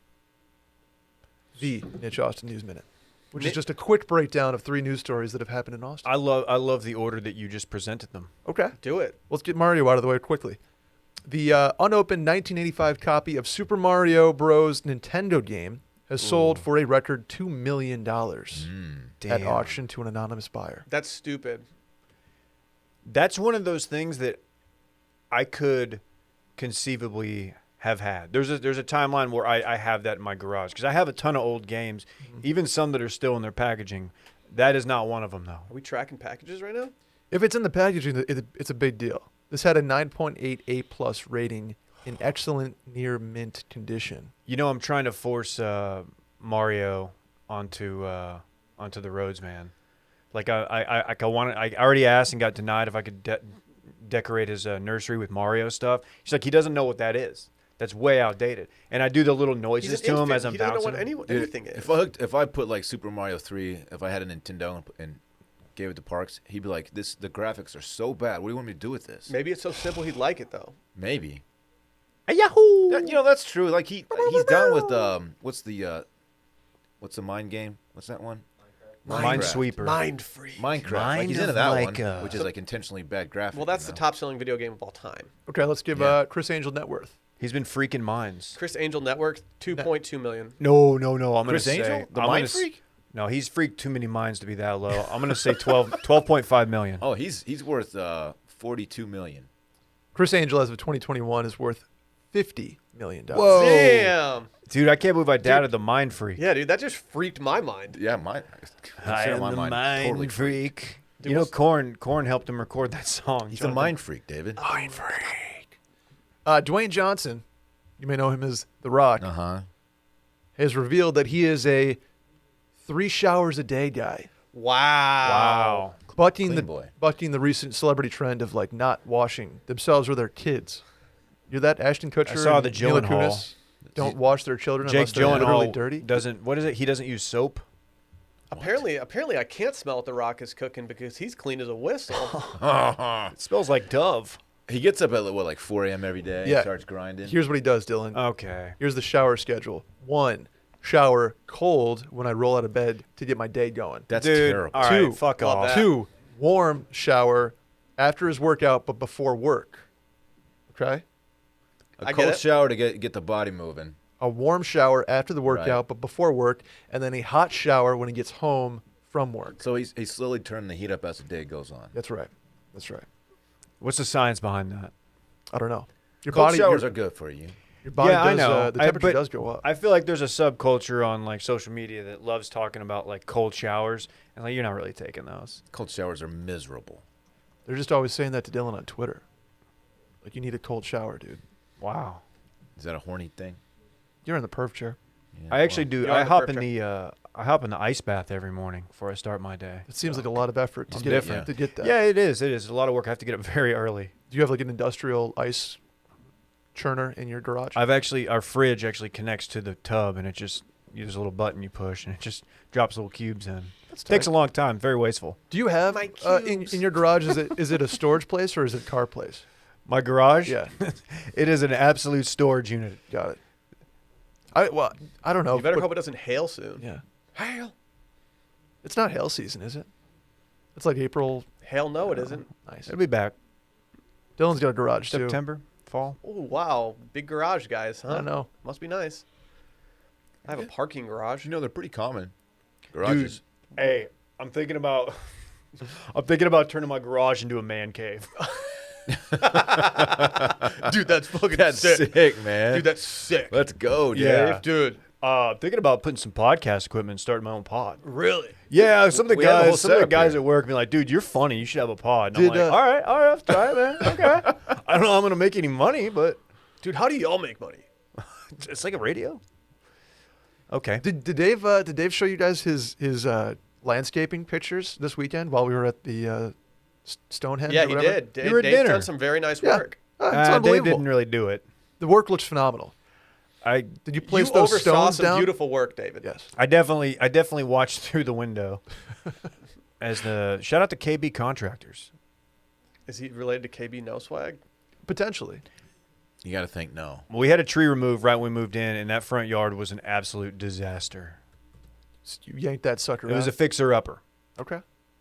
The Niche Austin News Minute, which is Ni- just a quick breakdown of 3 news stories that have happened in Austin. I love the order that you just presented them. Okay. Do it. Let's get Mario out of the way quickly. The unopened 1985 copy of Super Mario Bros. Nintendo game has sold for a record $2 million at Damn. auction to an anonymous buyer. That's stupid. That's one of those things that I could conceivably have had. There's a timeline where I have that in my garage because I have a ton of old games, even some that are still in their packaging. That is not one of them, though. Are we tracking packages right now? If it's in the packaging, it's a big deal. This had a 9.8 A+ rating in excellent near mint condition. You know, I'm trying to force Mario onto the roads, man. Like I already asked and got denied if I could decorate his nursery with Mario stuff. He's like, he doesn't know what that is. That's way outdated. And I do the little noises to him as I'm he doesn't know bouncing. what Dude, anything is. if I put like Super Mario 3, if I had a Nintendo and gave it to Parks, he'd be like, the graphics are so bad. What do you want me to do with this? Maybe it's so simple he'd like it though. Maybe. Yahoo! That's true. Like he's down with what's the mind game? What's that one? Minesweeper. Mind free. Minecraft. Mind Like he's of into that Micah. one, which is like intentionally bad graphics. Well, that's the top-selling video game of all time. Okay, let's give Yeah. Chris Angel net worth. He's been freaking mines. Chris Angel Network, 2.2 million. No. I'm gonna Chris say Angel, the I'm Mind gonna Freak. No, he's freaked too many mines to be that low. I'm gonna say 12.5 million. Oh, he's worth 42 million. Chris Angel, as of 2021, is worth $50 million. Whoa. Damn. Dude, I can't believe I doubted the mind freak. Yeah, dude, that just freaked my mind. Yeah, consider my mind totally freak. Dude, You know, what's- Korn helped him record that song. He's a Jonathan. mind freak, David. Mind freak. Dwayne Johnson, you may know him as The Rock, has revealed that he is a 3 showers a day guy, Wow. bucking Clean the boy. bucking the recent celebrity trend of like not washing themselves or their kids. You're that Ashton Kutcher. I saw and the Mila Gyllenhaal. Kunis don't wash their children Jake unless they're literally Gyllenhaal dirty. doesn't. What is it? He doesn't use soap. Apparently, I can't smell what The Rock is cooking because he's clean as a whistle. It smells like Dove. He gets up at like 4 a.m. every day. Yeah. Starts grinding. Here's what he does, Dylan. Okay. Here's the shower schedule. 1, shower cold when I roll out of bed to get my day going. That's Dude, terrible. all right, 2, fuck love off. that. 2, warm shower after his workout but before work. Okay? A I get cold it. shower to get the body moving. A warm shower after the workout but before work, and then a hot shower when he gets home from work. So he's slowly turning the heat up as the day goes on. That's right. That's right. What's the science behind that? I don't know. Your Cold body showers your, are good for you. your body Yeah, I does know. the temperature but does go up. I feel like there's a subculture on like social media that loves talking about like cold showers, and like you're not really taking those. Cold showers are miserable. They're just always saying that to Dylan on Twitter. Like, you need a cold shower, dude. Wow. Is that a horny thing? You're in the perf chair. Yeah, I actually do. You're I on the hop perf in the I hop in the ice bath every morning before I start my day. It seems like a lot of effort to It's get different. to get that. Yeah, it is. It is a lot of work. I have to get up very early. Do you have like an industrial ice churner in your garage? Our fridge actually connects to the tub, and it just there's a little button you push, and it just drops little cubes in. That's Takes tight. a long time. Very wasteful. Do you have My in cubes. your garage? Is it a storage place or is it a car place? My garage. Yeah, It is an absolute storage unit. got it. I don't know. You better but- hope it doesn't hail soon. Yeah, Hail. it's not hail season, is it? It's like April. Hell no, it isn't. Nice. It'll be back Dylan's got a garage too. September, fall. Oh, wow. Big garage, guys, I huh? don't know. Must be nice. I have a parking garage. You know, they're pretty common. Garages. Hey, I'm thinking about turning my garage into a man cave. Dude, that's fucking That's sick, man. Dude, that's sick. Let's go, Dave. Yeah. Dude, Thinking about putting some podcast equipment and starting my own pod. really? Yeah, some of the We have a whole guys, some of the setup guys here. at work be like, "Dude, you're funny. You should have a pod." And I'm Did, like, all right, let's try it, man. Okay. I don't know how I'm gonna make any money, but Dude, how do y'all make money? it's like a radio. Okay. Did Dave show you guys his landscaping pictures this weekend while we were at the Stonehenge? Yeah, or he whatever? did. You were at Dave's dinner. done some very nice Yeah. work. It's Dave unbelievable. didn't really do it. The work looks phenomenal. I Did you place You those oversaw stones some down? beautiful work, David. Yes. I definitely watched through the window. Shout out to KB Contractors. Is he related to KB No Swag? Potentially. You got to think no. Well, we had a tree removed right when we moved in, and that front yard was an absolute disaster. You yanked that sucker It was a out. fixer-upper. Okay.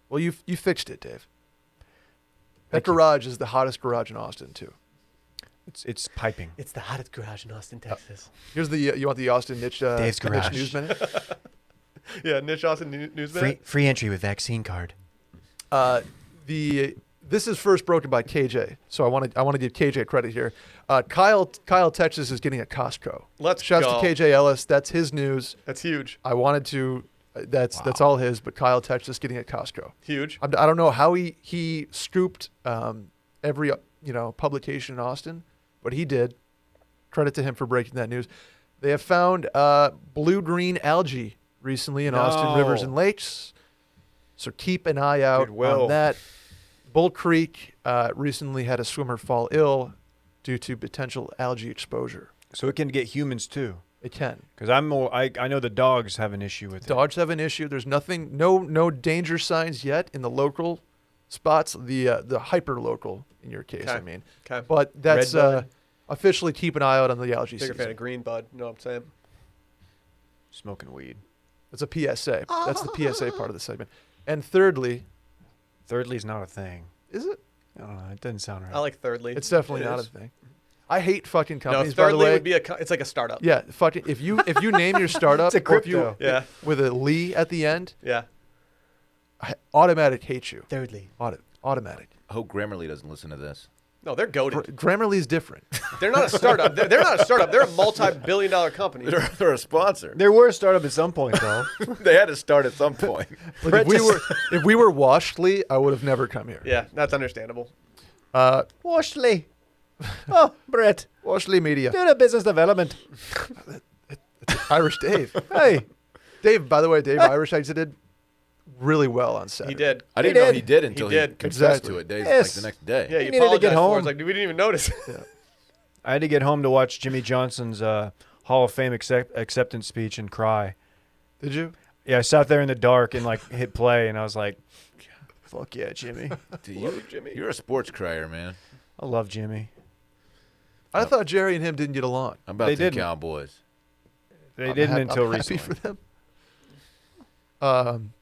Well, you fixed it, Dave. That Thank you. garage is the hottest garage in Austin, too. It's piping. It's the hottest garage in Austin, Texas. Here's the you want the Austin niche Dave's the garage. niche news minute? Yeah, Niche Austin News Minute. Free entry with vaccine card. This is first broken by KJ, so I want to give KJ credit here. Kyle Texas is getting a Costco. Let's Shouts go. to KJ Ellis. That's his news. That's huge. I wanted to. That's all his. But Kyle Texas getting a Costco. Huge. I don't know how he scooped every publication in Austin, but he did. Credit to him for breaking that news. They have found blue-green algae recently in Austin rivers and lakes, so keep an eye out Goodwill. on that. Bull Creek recently had a swimmer fall ill due to potential algae exposure. So it can get humans too. It can. Because I know the dogs have an issue with it. Dogs have an issue. There's no danger signs yet in the local spots. The hyper local in your case, Okay. I mean. Okay. But that's Red bud. officially keep an eye out on the algae Bigger season. fan of Green Bud. You know what I'm saying? Smoking weed. That's a PSA. That's the PSA part of the segment. And thirdly, Thirdly is not a thing. is it? I don't know. It doesn't sound right. I like Thirdly. It's definitely It not a is. thing. I hate fucking No, companies. By the Thirdly way, would be it's like a startup. yeah, fucking if you name your startup It's a or if you crypto. Yeah. with a Lee at the end, Yeah. automatic hates you. Thirdly. Automatic. I hope Grammarly doesn't listen to this. No, they're goaded. Grammarly is different. They're not a startup. They're not a startup. They're a multi-billion-dollar company. They're a sponsor. There were a startup at some point though. They had to start at some point. Like if we were Washley, I would have never come here. Yeah, that's understandable. Washley. Oh, Brett. Washley Media. Do the business development. Irish Dave. Hey. Dave, by the way, Dave Irish exited really well on Saturday. He did. I didn't know did. he did until he, did. confessed Exactly. to it days Yes. like the next day. Yeah, He you needed to get apologized for it. home. It's like we didn't even notice. I had to get home to watch Jimmy Johnson's Hall of Fame acceptance speech and cry. Did you? Yeah, I sat there in the dark and like hit play, and I was like, "Fuck yeah, Jimmy! Dude, Jimmy. You're a sports crier, man. I love Jimmy." I thought Jerry and him didn't get along. How about They the didn't. Cowboys? They didn't until I'm recently. happy for them.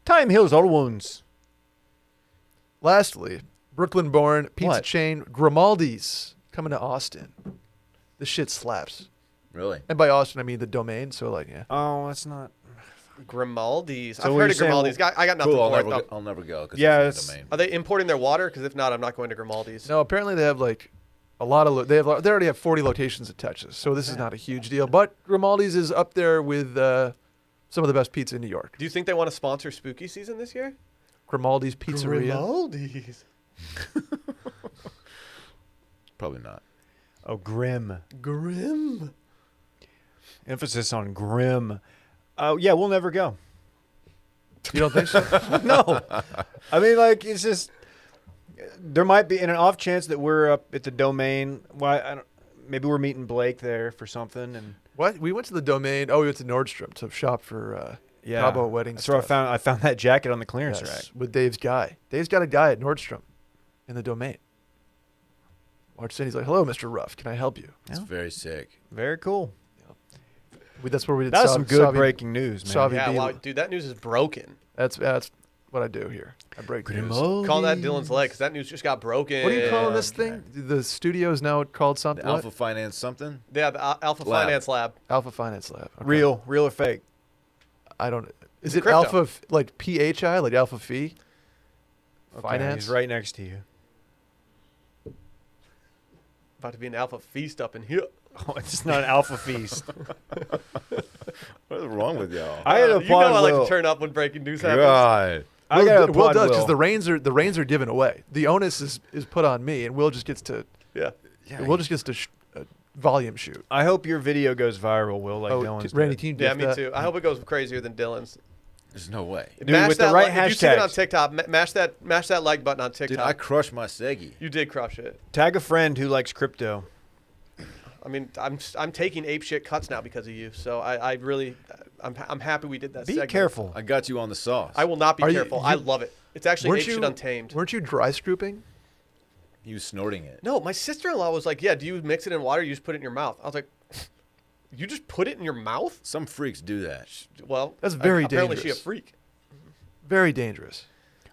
Time heals all wounds. Lastly, Brooklyn-born pizza What? chain Grimaldi's coming to Austin. This shit slaps. Really? And by Austin, I mean the domain. So like, yeah. Oh, that's not. Grimaldi's. So I've what heard you're of saying, Grimaldi's. I got nothing Cool. for it, though. I'll never go. 'Cause Yeah, it's it's- in the domain. Are they importing their water? Because if not, I'm not going to Grimaldi's. No, apparently they have like a lot of. They already have 40 locations in Texas. So this is not a huge deal. But Grimaldi's is up there with some of the best pizza in New York. Do you think they want to sponsor spooky season this year? Grimaldi's Pizzeria. Grimaldi's. Probably not. Oh, grim. Grim. Emphasis on grim. Oh, yeah, we'll never go. You don't think so? No. I mean, like, it's just there might be in an off chance that we're up at the domain. Why? I don't. Maybe we're meeting Blake there for something, and What? We went to the domain. Oh, we went to Nordstrom to shop for yeah, Cabo wedding That's where I stuff. found that jacket on the clearance Yes, rack. with Dave's guy. Dave's got a guy at Nordstrom in the domain. Walks in, he's like, "Hello, Mr. Ruff. Can I help you?" It's Yeah. very sick. Very cool. That's where we did. That was Sav- some good Savi- breaking news, man. Savi- Yeah, B- wow, dude, that news is broken. That's what I do here. I break news. Call that Dylan's leg, because that news just got broken. What are you calling this thing? The studio is now called something. The what? Alpha Finance something? Yeah, the Alpha Lab. Finance Lab. Alpha Finance Lab. Okay. Real or fake? I don't. Is It's it crypto. Alpha like PHI like Alpha Phi? Okay, Finance. He's right next to you. About to be an Alpha Feast up in here. Oh, it's not an alpha feast. What is wrong with y'all? I had a You know I like Will. to turn up when breaking news happens. God. I got a Will pod does Will. because the reins are given away. The onus is put on me, and Will just gets to Yeah. Will just gets to volume shoot. I hope your video goes viral, Will, like Dylan's. Randy, did. can you Yeah, diff me that? too. I hope it goes crazier than Dylan's. There's no way. Dude, Mash with that the right if you see it on hashtags. TikTok, mash that like button on TikTok. Dude, I crushed my Segi. You did crush it. Tag a friend who likes crypto. I mean, I'm taking ape shit cuts now because of you. So I really, I'm happy we did that. Be segment. careful. I got you on the sauce. I will not be Are you- careful. you- I love it. It's actually Weren't ape shit you- untamed. Weren't you dry scooping? He was snorting it. No, my sister-in-law was like, "Yeah, do you mix it in water? Or you just put it in your mouth?" I was like, "You just put it in your mouth?" Some freaks do that. Well, That's very apparently she a dangerous. freak. Very dangerous.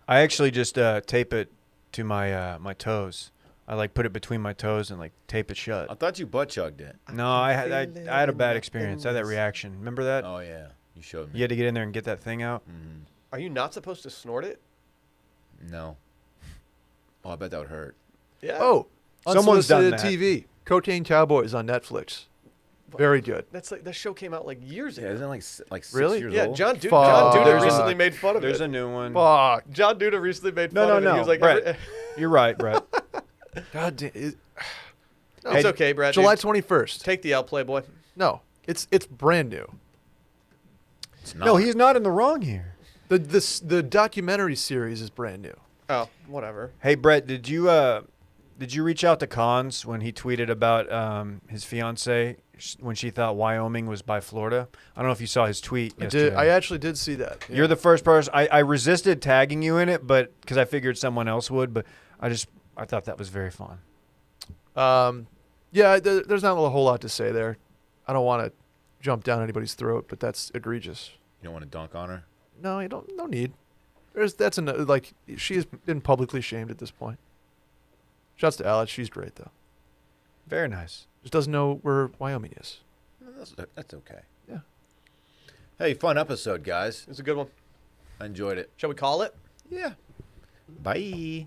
I actually just tape it to my my toes. I like put it between my toes and like tape it shut. I thought you butt chugged it. No, I feel it had a in bad my experience. I had that fingers. reaction. Remember that? Oh yeah, you showed me. You had to get in there and get that thing out. Are you not supposed to snort it? No. Oh, I bet that would hurt. Yeah. Oh, someone's done Unsolicited that. TV. Cocaine Cowboys on Netflix. Very good. That's like that show came out like years Yeah, ago. isn't it like 6 Really? years Yeah, old? John Fuck. Duda There's a- recently made fun of There's it. a new one. Fuck. John Duda recently made No, fun no, of it. no, He was like, Brett. You're right, Brett. God damn. It, No, it's Hey, okay, Brad. July dude. 21st. Take the L, Playboy. No, it's brand new. It's not. No, he's not in the wrong here. The documentary series is brand new. Oh, whatever. Hey, Brett, did you reach out to Cons when he tweeted about his fiance when she thought Wyoming was by Florida? I don't know if you saw his tweet yesterday. I actually did see that. Yeah. You're the first person. I resisted tagging you in it, but because I figured someone else would. But I thought that was very fun. Yeah, there's not a whole lot to say there. I don't want to jump down anybody's throat, but that's egregious. You don't want to dunk on her? No, you don't. No need. She's been publicly shamed at this point. Shouts to Alex. She's great though. Very nice. Just doesn't know where Wyoming is. That's okay. Yeah. Hey, fun episode, guys. It's a good one. I enjoyed it. Shall we call it? Yeah. Bye.